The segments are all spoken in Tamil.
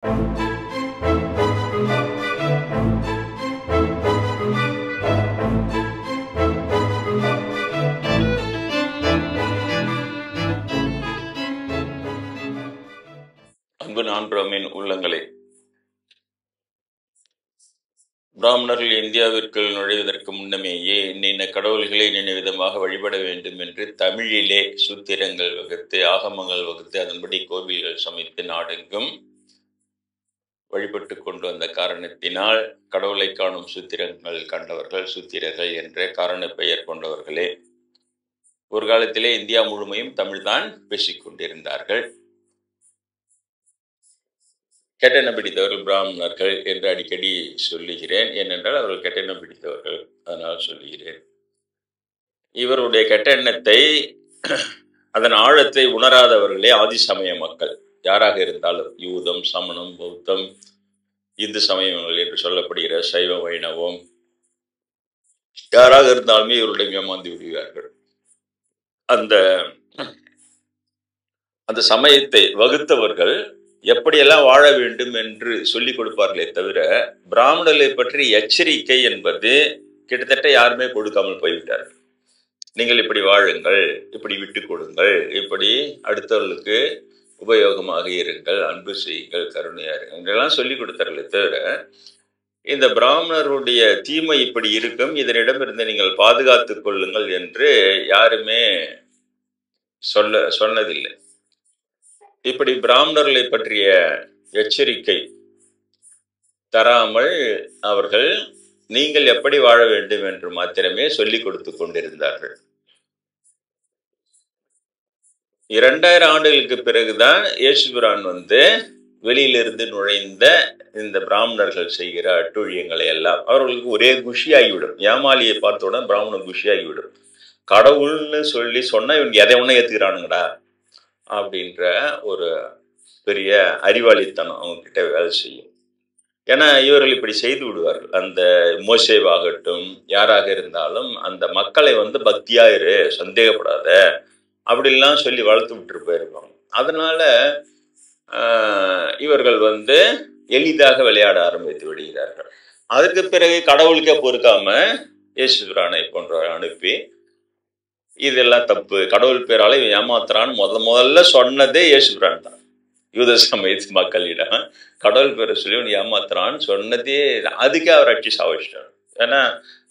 அன்பு நான்பிராமின் உள்ளங்களே, பிராமணர்கள் இந்தியாவிற்குள் நுழைவதற்கு முன்னமேயே இன்ன கடவுள்களை இன்ன விதமாக வழிபட வேண்டும் என்று தமிழிலே சூத்திரங்கள் வகுத்து, ஆகமங்கள் வகுத்து, அதன்படி கோவில்கள் சமைத்து நாடெங்கும் வழிபட்டு கொண்டு வந்த காரணத்தினால் கடவுளை காணும் சூத்திரங்கள் கண்டவர்கள் சூத்திரர்கள் என்ற காரண பெயர் கொண்டவர்களே. ஒரு காலத்திலே இந்தியா முழுமையும் தமிழ்தான் பேசிக்கொண்டிருந்தார்கள். கெட்டெண்ண பிடித்தவர்கள் பிராமணர்கள் என்று அடிக்கடி சொல்லுகிறேன். ஏனென்றால் அவர்கள் கெட்டெண்ண பிடித்தவர்கள், அதனால் சொல்லுகிறேன். இவருடைய கெட்டெண்ணத்தை, அதன் ஆழத்தை உணராதவர்களே ஆதிசமய மக்கள். யாராக இருந்தாலும் யூதம், சமணம், பௌத்தம், இந்து சமயங்கள் என்று சொல்லப்படுகிற சைவ வைணவம், யாராக இருந்தாலுமே இவருடைய ஏமாந்து விடுவார்கள். அந்த சமயத்தை வகுத்தவர்கள் எப்படியெல்லாம் வாழ வேண்டும் என்று சொல்லிக் கொடுப்பார்களே தவிர, பிராமணர்களை பற்றி எச்சரிக்கை என்பது கிட்டத்தட்ட யாருமே கொடுக்காமல் போய்விட்டார்கள். நீங்கள் இப்படி வாழுங்கள், இப்படி விட்டு கொடுங்கள், இப்படி அடுத்தவர்களுக்கு உபயோகமாக இருங்கள், அன்பு செய்யுங்கள், கருணையா இருங்கள் என்றெல்லாம் சொல்லிக் கொடுத்தார்களே தவிர, இந்த பிராமணருடைய தீமை இப்படி இருக்கும், இதனிடமிருந்து நீங்கள் பாதுகாத்துக் கொள்ளுங்கள் என்று யாருமே சொன்னதில்லை. இப்படி பிராமணர்களை பற்றிய எச்சரிக்கை தராமல் அவர்கள் நீங்கள் எப்படி வாழ வேண்டும் என்று மாத்திரமே சொல்லிக் கொடுத்து கொண்டிருந்தார்கள். 2000 ஆண்டுகளுக்கு பிறகுதான் இயேசுபிரான் வெளியிலிருந்து நுழைந்த இந்த பிராமணர்கள் செய்கிற அட்டூழியங்களை எல்லாம் அவர்களுக்கு ஒரே குஷியாகிவிடும். ஏமாலியை பார்த்தவுடன் பிராமணன் குஷியாகிவிடும். கடவுள்னு சொல்லி சொன்னா இவங்க எதை ஒண்ணு ஏத்துக்கிறானுங்கடா அப்படின்ற ஒரு பெரிய அறிவாளித்தனம் அவங்க கிட்ட வேலை செய்யும். ஏன்னா இவர்கள் இப்படி செய்து விடுவார்கள். அந்த மோசேவாகட்டும் யாராக இருந்தாலும் அந்த மக்களை பக்தியா இரு, சந்தேகப்படாத அப்படிலாம் சொல்லி வளர்த்து விட்டு போயிருப்பாங்க. அதனால இவர்கள் எளிதாக விளையாட ஆரம்பித்து விடுகிறார்கள். அதுக்கு பிறகு கடவுளுக்கே பொறுக்காம இயேசுபிரானை போன்றவரை அனுப்பி இதெல்லாம் தப்பு, கடவுள் பேரால ஏமாத்துறான்னு முதல்ல சொன்னதே இயேசுபிரான் தான். யூத சமயத்து மக்களிடம் கடவுள் பேரை சொல்லி ஏமாத்துறான்னு சொன்னதே, அதுக்கே அவர் அடிச்சு சாவச்சிட்டார். ஏன்னா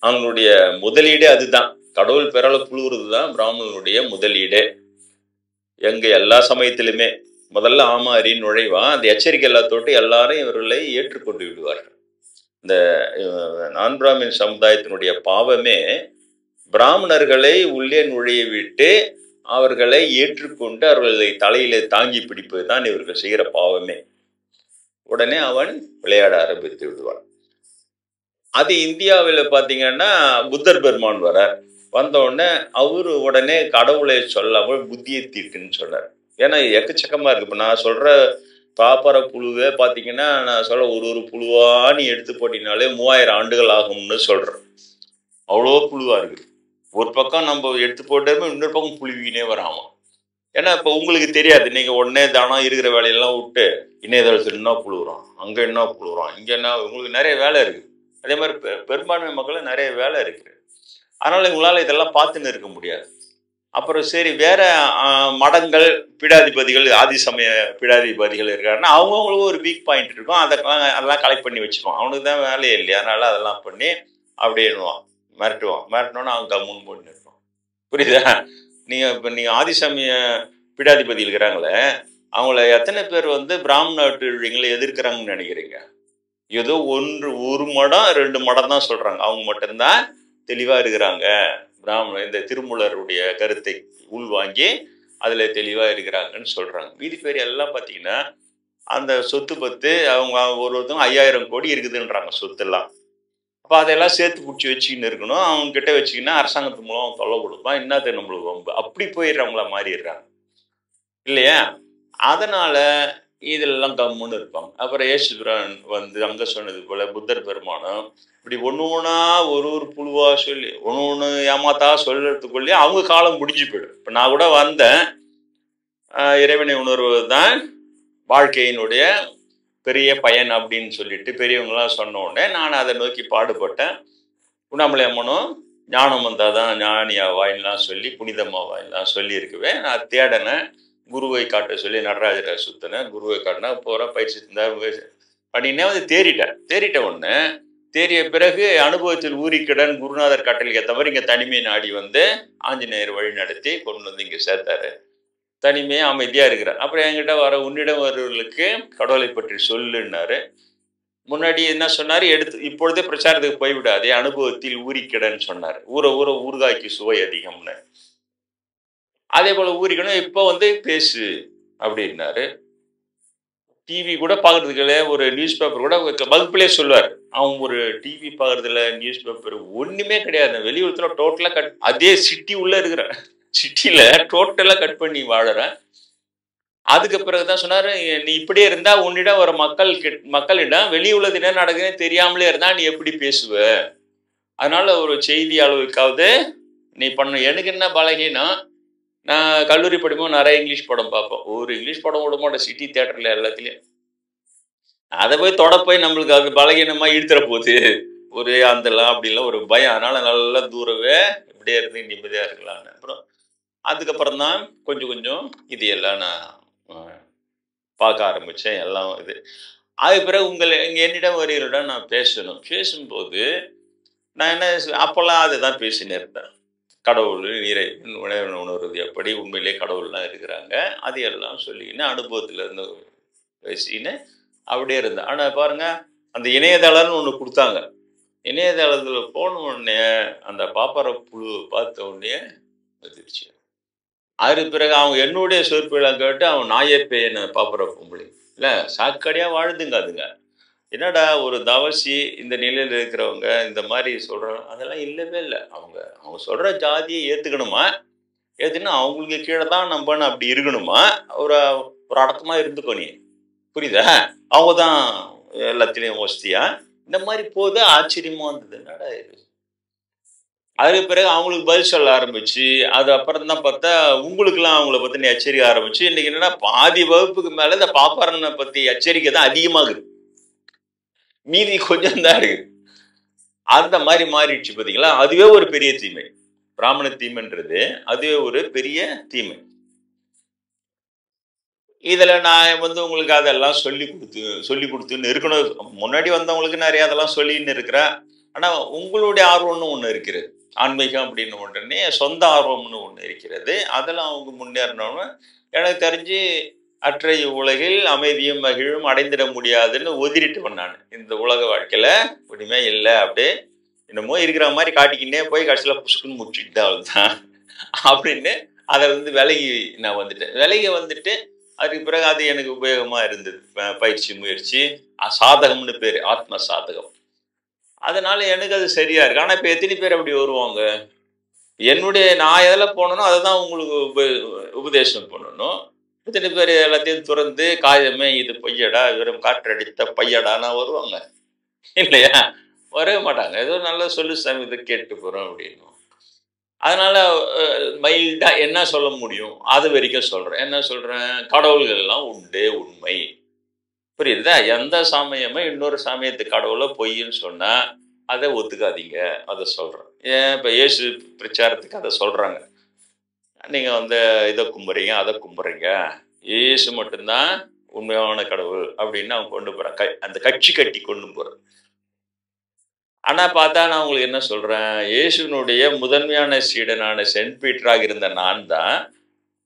அவங்களுடைய முதலீடே அதுதான். கடவுள் பேரால புழுவுறது தான் பிராமணனுடைய முதலீடே. எங்க எல்லா சமயத்திலுமே முதல்ல ஆமாரி நுழைவான். அந்த எச்சரிக்கை எல்லாத்தோட்டு எல்லாரும் இவர்களை ஏற்றுக்கொண்டு விடுவார்கள். இந்த நான் பிராமின் சமுதாயத்தினுடைய பாவமே பிராமணர்களை உள்ளே நுழைய விட்டு அவர்களை ஏற்றுக்கொண்டு அவர்களை தலையிலே தாங்கி பிடிப்பது தான் இவர்கள் செய்கிற பாவமே. உடனே அவன் விளையாட ஆரம்பித்து விடுவான். அது இந்தியாவில் பார்த்தீங்கன்னா புத்தர் பெருமான் வந்த உடனே அவரு உடனே கடவுளை சொல்லாமல் புத்தியை தீட்டுன்னு சொன்னார். ஏன்னா எக்கச்சக்கமா இருக்கு. இப்போ நான் சொல்ற பாப்பர புழுவை பார்த்தீங்கன்னா, நான் சொல்ல ஒரு புழுவா நீ எடுத்து போட்டினாலே 3000 ஆண்டுகள் ஆகும்னு சொல்றேன். அவ்வளோ புழுவா இருக்கு. ஒரு பக்கம் நம்ம எடுத்து போட்டோமே இன்னொரு பக்கம் புழுவினே வராமா. ஏன்னா இப்போ உங்களுக்கு தெரியாது. நீங்கள் உடனே தானம் இருக்கிற வேலையெல்லாம் விட்டு இணையதளத்தில் என்ன புழுவுறோம், அங்கே என்ன புழுவுறோம், இங்கே என்ன, உங்களுக்கு நிறைய வேலை இருக்குது. அதே மாதிரி பெரும்பான்மை மக்களும் நிறைய வேலை இருக்குது. அதனால் உங்களால் இதெல்லாம் பார்த்துன்னு இருக்க முடியாது. அப்புறம் சரி, வேற மடங்கள், பீடாதிபதிகள், ஆதிசமய பீடாதிபதிகள் இருக்காருன்னா அவங்கவுங்களுக்கு ஒரு வீக் பாயிண்ட் இருக்கும். அதெல்லாம் கலெக்ட் பண்ணி வச்சுக்குவான். அவனுக்கு தான் வேலையே இல்லையா, அதனால அதெல்லாம் பண்ணி அப்படின்னுவான், மிரட்டணும்னா அவன் கம்முன்னு போட்டு இருப்பான். புரியுதா? நீங்கள் ஆதிசமய பீடாதிபதி இருக்கிறாங்களே, அவங்கள எத்தனை பேர் பிராமண அட்டுழியங்களை எதிர்க்கிறாங்கன்னு நினைக்கிறீங்க? ஏதோ ஒரு மடம் 2 மடம் தான் சொல்றாங்க. அவங்க மட்டும்தான் தெளிவா இருக்கிறாங்க. பிராமண இந்த திருமூலருடைய கருத்தை உள்வாங்கி அதுல தெளிவா இருக்கிறாங்கன்னு சொல்றாங்க. மீதி பேர் எல்லாம் பார்த்தீங்கன்னா அந்த சொத்து பத்து அவங்க ஒருத்தவங்க 5000 கோடி இருக்குதுன்றாங்க சொத்தெல்லாம். அப்போ அதெல்லாம் சேர்த்து பிடிச்சி வச்சுக்கின்னு இருக்கணும். அவங்க கிட்ட வச்சுக்கின்னா அரசாங்கத்து மூலம் அவங்க தொல்லை கொடுப்பான். என்னத்தை நம்மளுக்கு வம்பு, அப்படி போயிடுறவங்கள மாறிடுறாங்க இல்லையா? அதனால இதெல்லாம் கம்முன்னு இருப்பாங்க. அப்புறம் இயேசுபிரான் அங்க சொன்னது போல புத்தர் பெருமானம் இப்படி ஒன்று ஒரு புழுவா சொல்லி ஒன்று ஏமாத்தா சொல்றதுக்குள்ளேயே அவங்க காலம் முடிஞ்சு போயிடும். இப்போ நான் கூட வந்தேன், இறைவனை உணர்வது தான் வாழ்க்கையினுடைய பெரிய பயன் அப்படின்னு சொல்லிட்டு பெரியவங்களாம் சொன்ன உடனே நான் அதை நோக்கி பாடுபட்டேன். உண்ணாமலை அம்மனும் ஞானம் வந்தால் தான் ஞானியா வாயிலாம் சொல்லி புனிதம்மா வாயிலாம் சொல்லியிருக்குவேன். நான் தேடினேன், குருவை காட்ட சொல்லி நடராஜரை சுற்றினேன், குருவை காட்டினா போகிறேன், பயிற்சி இருந்தால் பண்ணினே வந்து தேறிட்ட உடனே தேறிய பிறகு அனுபவத்தில் ஊறிக்கிடன் குருநாதர் கட்டளைக்கு தவிர இங்கே தனிமையை நாடி வந்து ஆஞ்சநேயர் வழி நடத்தி கொண்டு வந்து இங்கே சேர்த்தாரு. தனிமையாக அமைதியாக இருக்கிறார். அப்புறம் என்கிட்ட உன்னிடம் வருவர்களுக்கு கடவுளை பற்றி சொல்லுன்னாரு. முன்னாடி என்ன சொன்னார், இப்பொழுதே பிரச்சாரத்துக்கு போய்விடாதே, அனுபவத்தில் ஊறிக்கிடன்னு சொன்னார். ஊற ஊற ஊறுகாய்க்கு சுவை அதிகம்னு. அதே போல ஊறிக்கணும், இப்போ வந்து பேசு அப்படின்னாரு. டிவி கூட பார்க்கறதுக்கு இல்லை, ஒரு நியூஸ் பேப்பர் கூட வகுப்பிலே சொல்லுவார். அவன் ஒரு டிவி பார்க்கறதுல நியூஸ் பேப்பர் ஒன்றுமே கிடையாது. வெளியுறத்துல டோட்டலாக அதே சிட்டி உள்ள இருக்கிற சிட்டியில டோட்டலாக கட் பண்ணி வாழறேன். அதுக்கு பிறகுதான் சொன்னாரு, நீ இப்படியே இருந்தா உன்னிடம் ஒரு மக்களிடம் வெளி உள்ளது என்ன நடக்குதுன்னு தெரியாமலே இருந்தா நீ எப்படி பேசுவ? அதனால ஒரு செய்தி அளவுக்காவது நீ பண்ண. எனக்கு என்ன பலகீனம், நான் கல்லூரி படிக்கும்போது நிறைய இங்கிலீஷ் படம் பார்ப்பேன். ஒரு இங்கிலீஷ் படம் விட மாட்டேன், சிட்டி தியேட்டர்ல எல்லாத்துலயும். அதை போய் போய் நம்மளுக்கு அது பலகீனமா இழுத்துற போகுது ஒரு அந்தலாம் அப்படிலாம் ஒரு பயம். அதனால நல்லா தூரவே இப்படியே இருந்து நிம்மதியா இருக்கலான்னு. அப்புறம் அதுக்கப்புறம் தான் கொஞ்சம் கொஞ்சம் இது எல்லாம் நான் பார்க்க ஆரம்பித்தேன். எல்லாம் இது அதுக்கு பிறகு என்னிடம் வருகிறோட நான் பேசும்போது நான் என்ன அப்போல்லாம் அதை தான் பேசினே இருந்தேன். கடவுள் உணர்வது எப்படி, உண்மையிலே கடவுள்லாம் இருக்கிறாங்க, அது எல்லாம் சொல்லின்னு அனுபவத்தில் இருந்து பேசின்னு அப்படியே இருந்தேன். ஆனால் பாருங்க, அந்த இணையதளம்னு ஒன்று கொடுத்தாங்க. இணையதளத்தில் போன உடனே அந்த பாப்பர புழு பார்த்த உடனே வந்துடுச்சு. அதுக்கு பிறகு அவங்க என்னுடைய சொற்பெல்லாம் கேட்டு அவன் நாயப்பேன்னு பாப்புற பொம்பளை இல்லை சாக்கடையாக வாழுதுங்க. அதுங்க என்னடா ஒரு தவசி இந்த நிலையில் இருக்கிறவங்க இந்த மாதிரி சொல்கிறாங்க, அதெல்லாம் இல்லவே இல்லை. அவங்க சொல்கிற ஜாதியை ஏற்றுக்கணுமா, ஏற்றுனா அவங்களுக்கு கீழே தான் நம்பன்னு அப்படி இருக்கணுமா, ஒரு அடக்கமாக இருந்துக்கோ நீ, புரியுதா? அவங்க தான் எல்லாத்துலேயும் வசதியா இந்த மாதிரி போது ஆச்சரியமாக இருந்தது. என்னடா இது? அதுக்கு பிறகு அவங்களுக்கு பதில் சொல்ல ஆரம்பிச்சு, அது அப்புறம் தான் பார்த்தா உங்களுக்குலாம் அவங்கள பற்றி எச்சரிக்கை ஆரம்பிச்சு. இன்னைக்கு என்னன்னா பாதி வகுப்புக்கு மேலே இந்த பாப்பாரனை பற்றி எச்சரிக்கை தான் அதிகமாகுது, மீதி கொஞ்சம் தான் இருக்கு. அந்த மாதிரி மாறிடுச்சு பார்த்தீங்களா? அதுவே ஒரு பெரிய தீமை. பிராமண தீமைன்றது அதுவே ஒரு பெரிய தீமை. இதில் நான் வந்து உங்களுக்கு அதெல்லாம் சொல்லி கொடுத்துன்னு இருக்கணும். முன்னாடி வந்தவங்களுக்கு நிறைய அதெல்லாம் சொல்லின்னு இருக்கிறேன். ஆனால் உங்களுடைய ஆர்வம்னு ஒன்று இருக்கிறது, ஆன்மீகம் அப்படின்னு ஒன்றுனே சொந்த ஆர்வம்னு ஒன்று இருக்கிறது. அதெல்லாம் அவங்க முன்னேறணும்னு எனக்கு தெரிஞ்சு அற்றைய உலகில் அமைதியும் மகிழும் அடைந்திட முடியாதுன்னு ஒதிரிட்டு நான். இந்த உலக வாழ்க்கையில் ஒன்றுமே இல்லை, அப்படியே என்னமோ இருக்கிற மாதிரி காட்டிக்கிட்டே போய் கடைசியில் புசுக்குன்னு முடிச்சுட்டு தான் அப்படின்னு அதை வந்து விலகி நான் வந்துட்டு அதுக்கு பிறகு அது எனக்கு உபயோகமாக இருந்தது. பயிற்சி முயற்சி சாதகம்னு பேர், ஆத்ம சாதகம். அதனால எனக்கு அது சரியா இருக்கு. ஆனால் இப்போ எத்தனை பேர் அப்படி வருவாங்க? நான் எதில் போனனோ அதை தான் உங்களுக்கு உபதேசம் பண்ணணும். எத்தனை பேர் எல்லாத்தையும் துறந்து காயமே இது பொய்யடா, வெறும் காற்றடித்த பையடானா வருவாங்க? இல்லையா, வரவே மாட்டாங்க. ஏதோ நல்லா சொல்லு சாமி, இதை கேட்டு போகிறோம் அப்படின்னு. அதனால மைல்டா என்ன சொல்ல முடியும் அது வரைக்கும் சொல்றேன். என்ன சொல்றேன்? கடவுள்கள் எல்லாம் உண்டு, உண்மை, புரியுதா? எந்த சமயமும் இன்னொரு சமயத்து கடவுளை பொய்ன்னு சொன்னா அதை ஒத்துக்காதீங்க, அதை சொல்றேன். ஏன் இப்போ இயேசு பிரச்சாரத்துக்கு அதை சொல்றாங்க. நீங்க வந்து இதை கும்புறீங்க அதை கும்புறீங்க, இயேசு மட்டும்தான் உண்மையான கடவுள் அப்படின்னு அவங்க கொண்டு போறாங்க. அந்த கட்சி கட்டி கொண்டு போறேன். ஆனா பார்த்தா நான் உங்களுக்கு என்ன சொல்றேன், இயேசுனுடைய முதன்மையான சீடனான சென்ட் பீட்டராக இருந்த நான் தான்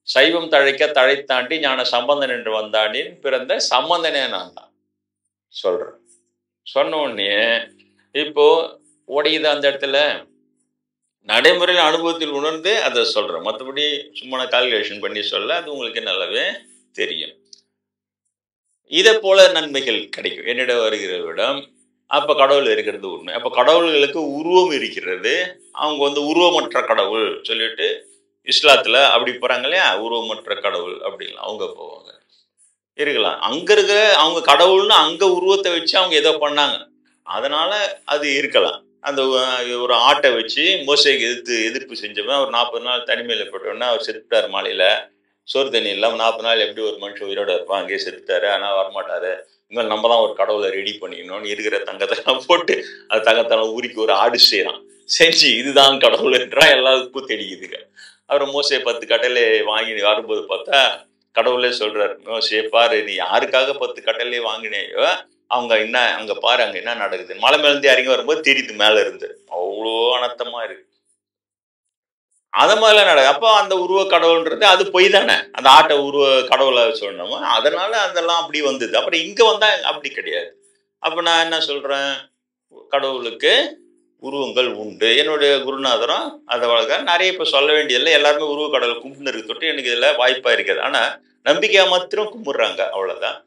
சைவம் தழைக்க தழை தாண்டி ஞான சம்பந்தன் என்று வந்தாண்டின் பிறந்த சம்பந்தனே நான் தான் சொல்றேன். சொன்ன உடனே இப்போ உடையுது அந்த இடத்துல. நடைமுறையில் அனுபவத்தில் உணர்ந்து அதை சொல்றேன். மற்றபடி சும்மா கால்குலேஷன் பண்ணி சொல்ல அது உங்களுக்கு நல்லாவே தெரியும். இதை போல நன்மைகள் கிடைக்கும் என்னிடம் வருகிறவரிடம். அப்போ கடவுள் இருக்கிறது உண்மை. அப்போ கடவுள்களுக்கு உருவம் இருக்கிறது. அவங்க வந்து உருவமற்ற கடவுள் சொல்லிட்டு இஸ்லாத்தில் அப்படி போகிறாங்க இல்லையா, உருவமற்ற கடவுள் அப்படின்லாம் அவங்க போவாங்க, இருக்கலாம். அங்கே இருக்கிற அவங்க கடவுள்னு அங்கே உருவத்தை வச்சு அவங்க ஏதோ பண்ணாங்க, அதனால அது இருக்கலாம். அந்த ஒரு ஆட்டை வச்சு மோசைக்கு எதிர்ப்பு செஞ்சவன் ஒரு 40 நாள் தனிமையில் போட்டோன்னா அவர் செத்துட்டார். மாலையில் சோறு தண்ணி இல்லாமல் 40 நாள் எப்படி ஒரு மனுஷன் உயிரோடு இருப்பான்? அங்கேயே செத்துட்டாரு, ஆனால் வரமாட்டாரு. இனிமேல் நம்ம தான் ஒரு கடவுளை ரெடி பண்ணிக்கணும்னு இருக்கிற தங்கத்தெல்லாம் போட்டு அது தங்கத்தெல்லாம் உரிக்கி ஒரு ஆடு செய்யறான். செஞ்சு இதுதான் கடவுள் என்றா எல்லாருக்கும் தெரியுதுங்க. அப்புறம் மோசே 10 கட்டளை வாங்கி வரும்போது பார்த்தா கடவுளே சொல்றாரு, மோசே பாரு நீ யாருக்காக 10 கட்டளை வாங்கினேயோ அவங்க என்ன அங்க பாரு அங்க என்ன நடக்குது. மலை மேலேருந்து இறங்கி வரும்போது தெரியுது மேல இருந்து அவ்வளோ அனர்த்தமா இருக்கு. அத மாதிரிலாம் நடக்குது. அப்போ அந்த உருவ கடவுள்ன்றது அது பொய் தானே. அந்த ஆட்டை உருவ கடவுளை சொன்னோமோ அதனால அதெல்லாம் அப்படி வந்தது. அப்புறம் இங்க வந்தா அப்படி கிடையாது. அப்ப நான் என்ன சொல்றேன், கடவுளுக்கு உருவங்கள் உண்டு. என்னுடைய குருநாதரும் அதை வளர்க்க நிறைய இப்ப சொல்ல வேண்டியதில்லை. எல்லாருமே உருவ கடவுளை கும்பிட்டு இருக்கு தொட்டு எனக்கு இதுல வாய்ப்பா இருக்குது. ஆனா நம்பிக்கையா மாத்திரம் கும்பிடுறாங்க, அவ்வளவுதான்.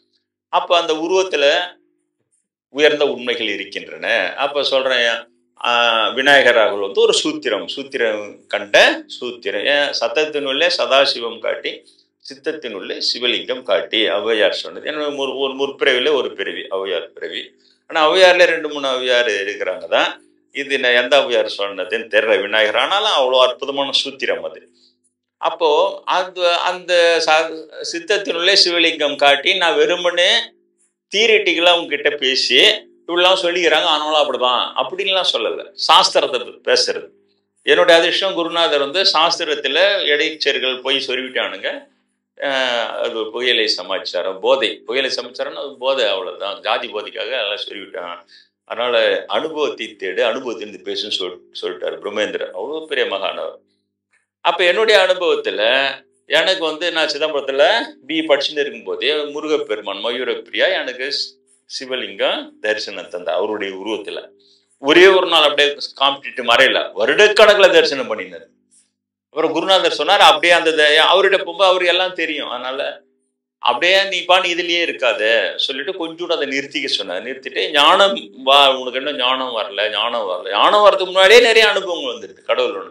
அப்ப அந்த உருவத்துல உயர்ந்த உண்மைகள் இருக்கின்றன. அப்ப சொல்றேன், விநாயகராக வந்து ஒரு சூத்திரம் கண்ட சூத்திரம். சத்தத்தினுள்ளே சதாசிவம் காட்டி சித்தத்தினுள்ளே சிவலிங்கம் காட்டி ஔவையார் சொன்னது. என்ன ஒரு முற்பிறவில ஒரு பிறவி ஔவையார் பிறவி. ஆனா ஔவையார்ல 2-3 ஔவையார் இருக்கிறாங்க தான். இது நான் எந்த ஔவையார் சொன்னதுன்னு தெரியல விநாயகர். ஆனாலும் அவ்வளோ அற்புதமான சூத்திரம் அது. அப்போ அந்த சித்தத்தினுள்ளே சிவலிங்கம் காட்டி நான் வெறுமனே தியரிட்டிக்கலா அவங்க கிட்ட பேசி இப்படிலாம் சொல்லிக்கிறாங்க, ஆனாலும் அப்படிதான் அப்படின்லாம் சொல்லலை. சாஸ்திரத்தை பேசுறது என்னுடைய அதிர்ஷ்டம். குருநாதர் வந்து சாஸ்திரத்துல இடைச்சர்கள் போய் சொல்லிவிட்டானுங்க. அது புகையிலை சமாச்சாரம், புகையிலை சமாச்சாரம்னா அது போதை, அவ்வளவுதான். ஜாதி போதைக்காக எல்லாம் சொல்லிவிட்டான். அதனால அனுபவத்தை தேடு, அனுபவத்திலிருந்து பேசுன்னு சொல்லிட்டாரு பிரம்மேந்திரர். அவ்வளோ பெரிய மகானவர். அப்ப என்னுடைய அனுபவத்துல எனக்கு வந்து நான் சிதம்பரத்துல படிச்சுட்டு இருக்கும் போதே முருகப்பெருமான் மயூரப்பிரியா எனக்கு சிவலிங்கம் தரிசனம் தந்த அவருடைய உருவத்துல. ஒரே ஒரு நாள் அப்படியே காமிட்டு மறையல, வருடக்கணக்கில் தரிசனம் பண்ணினார். அப்புறம் குருநாதர் சொன்னார், அப்படியே அந்த அவர்கிட்ட போகும்போது அவருக்கு எல்லாம் தெரியும். அதனால அப்படியே நீ பாட்டு இதுலயே இருக்காத சொல்லிட்டு கொஞ்சம் அதை நிறுத்திக்க சொன்னார். நிறுத்திட்டு ஞானம் வா, உனக்கு என்ன ஞானம் வரல. ஞானம் வர்றதுக்கு முன்னாடியே நிறைய அனுபவங்கள் வந்துருக்கு கடவுளோட.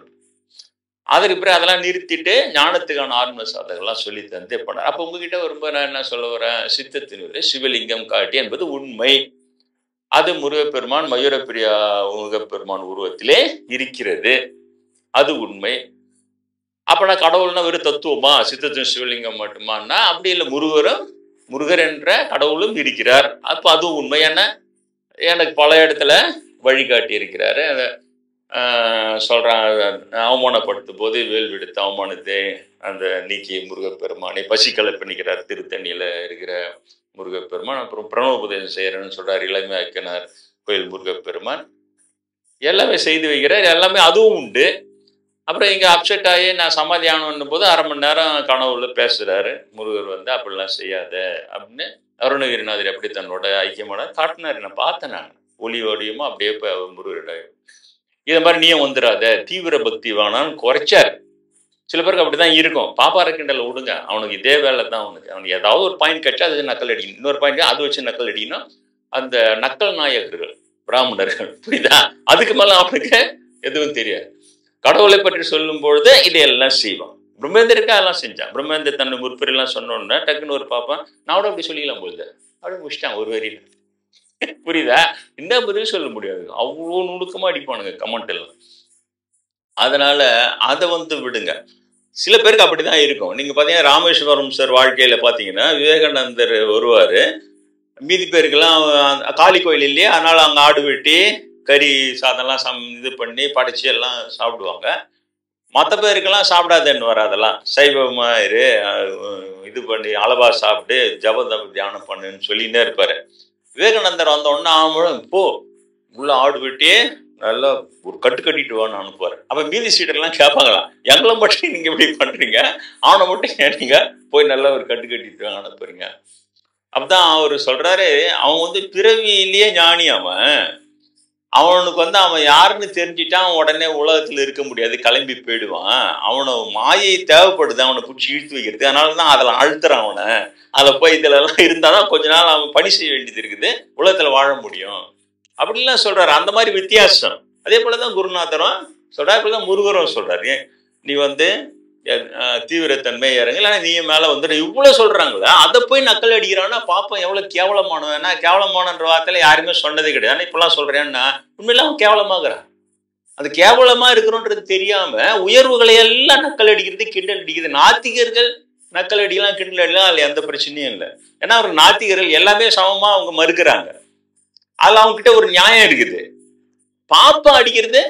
அதுக்கு பிறகு அதெல்லாம் நிறுத்திட்டு ஞானத்துக்கான ஆன்ம சாதகெல்லாம் சொல்லி தந்து பண்ணார். அப்போ உங்ககிட்ட ரொம்ப நான் என்ன சொல்ல வரேன், சித்தத்தினுடைய சிவலிங்கம் காட்டி என்பது உண்மை. அது முருகப்பெருமான் மயூரப்பிரியா முருகப்பெருமான் உருவத்திலே இருக்கிறது, அது உண்மை. அப்பனா கடவுள்னா வெறும் தத்துவமா, சித்தத்தின் சிவலிங்கம் மட்டுமானா அப்படி இல்லை. முருகர் என்ற கடவுளும் இருக்கிறார். அப்போ அதுவும் உண்மை. என்ன எனக்கு பல இடத்துல வழிகாட்டி இருக்கிறாரு. அதை சொல்றான், அவமானப்படுத்தும் போது வேல் விடுத்த அவமானத்தை அந்த நீக்கிய முருகப்பெருமானை பசிக்கலை பண்ணிக்கிறார் திருத்தண்ணியில இருக்கிற முருகப்பெருமான். அப்புறம் பிரணவோபதேசம் செய்யறேன்னு சொல்றாரு இளமை ஆக்கினார் கோயில் முருகப்பெருமான். எல்லாமே செய்து வைக்கிறார், எல்லாமே அதுவும் உண்டு. அப்புறம் இங்க அப்செட் ஆகி நான் சமாதியானம் போது 1/2 மணி நேரம் கனவுல பேசுறாரு முருகர் வந்து அப்படிலாம் செய்யாத அப்படின்னு. அருணகிரிநாதர் எப்படி தன்னோட ஐக்கியமான காட்டினாரு. நான் பார்த்தேன், நான் ஒளியோடையுமா அப்படியே முருகரிட இதை மாதிரி நீயும் வந்துடாத, தீவிர பக்தி வேணான்னு குறைச்சார். சில பேருக்கு அப்படிதான் இருக்கும். பாப்பார கிண்டல விடுங்க, அவனுக்கு இதே வேலை தான். அவனுக்கு ஏதாவது ஒரு பாயிண்ட் கிடைச்சா அது நக்கல் அடிக்கணும், இன்னொரு பாயிண்ட் அது வச்சு நக்கல் அடிக்கணும். அந்த நக்கல் நாயகர்கள் பிராமணர்கள், புரியுதா? அதுக்கு மேல அவனுக்கு எதுவும் தெரியாது. கடவுளை பற்றி சொல்லும் பொழுது இதையெல்லாம் செய்வான். பிரம்மேந்திரருக்கு அதெல்லாம் செஞ்சான். பிரம்மேந்திர தன்னை முற்பிறெல்லாம் சொன்னோன்னா டக்குன்னு ஒரு பாப்பான் நான் கூட அப்படி சொல்லிக்கலாம் பொழுது அப்படி முடிச்சிட்டான் ஒரு வரியில். புரியுதா? இந்த பதில் சொல்ல முடியாது, அவ்வளோ நுணுக்கமா அடிப்பானுங்க கமெண்ட் எல்லாம். அதனால அதை வந்து விடுங்க. சில பேருக்கு அப்படிதான் இருக்கும். நீங்க பாத்தீங்கன்னா ராமேஸ்வரம் சார் வாழ்க்கையில பாத்தீங்கன்னா விவேகானந்தர் வருவாரு, மீதி பேருக்கெல்லாம் காளி கோயில் இல்லையா, அதனால அங்க ஆடு வெட்டி கறி சாதம்லாம் இது பண்ணி படைச்சி எல்லாம் சாப்பிடுவாங்க. மற்ற பேருக்கெல்லாம் சாப்பிடாதேன்னு வர, அதெல்லாம் சைவமா இரு, இது பண்ணி அளவா சாப்பிட்டு ஜபதம் தியானம் பண்ணுன்னு சொல்லினே இருப்பாரு. விவேகானந்தர் வந்த உடனே அவனும் இப்போ உள்ள ஆடு வெட்டியே நல்லா ஒரு கட்டு கட்டிட்டு வான்னு அனுப்புவார். அப்ப மீதி சீடெல்லாம் கேட்பாங்களாம், எங்களை மட்டும் நீங்க இப்படி பண்றீங்க, அவனை மட்டும் கேட்டீங்க போய் நல்லா ஒரு கட்டு கட்டிட்டு வாங்க அனுப்புறீங்க. அப்பதான் அவர் சொல்றாரு, அவன் வந்து பிறவியிலேயே ஞானி. அவனுக்கு வந்து அவன் யாருன்னு தெரிஞ்சுட்டான் உடனே உலகத்துல இருக்க முடியாது, கிளம்பி போயிடுவான். அவனை மாயை தேவைப்படுது அவனை பிடிச்சி இழுத்து வைக்கிறது. அதனாலதான் அதில் அழுத்துறான் அவனை. அதை போய் இதுல எல்லாம் இருந்தாதான் கொஞ்ச நாள் அவன் பணி செய்ய வேண்டியது இருக்குது, உலகத்துல வாழ முடியும் அப்படின்லாம் சொல்றாரு. அந்த மாதிரி வித்தியாசம். அதே போலதான் குருநாதரும் சொல்றாரு, இப்படிதான் முருகரும் சொல்றாரு, நீ வந்து தீவிரத்தன்மை இறங்கல, நீயும் மேல வந்துடும் இவ்வளவு சொல்றாங்களா. அதை போய் நக்கல் அடிக்கிறான்னா பாப்போம் எவ்வளவு கேவலமானவன். ஏன்னா கேவலமானன்ற வார்த்தையில யாருமே சொன்னதே கிடையாது. ஆனா இப்பெல்லாம் சொல்றேன்னா உண்மையில அவன் கேவலமாகறான். அது கேவலமா இருக்கிறோன்றது தெரியாம உயர்வுகளை எல்லாம் நக்கல் அடிக்கிறது, கிண்டல் அடிக்கிறது. நாத்திகர்கள் நக்கல் அடிக்கலாம், கிண்டல் அடிக்கலாம், அதில் எந்த பிரச்சனையும் இல்லை. ஏன்னா ஒரு நாத்திகர்கள் எல்லாமே சமமா அவங்க மறுக்கிறாங்க. அதில் அவங்க கிட்ட ஒரு நியாயம் இருக்குது. பாப்பா அடிக்கிறது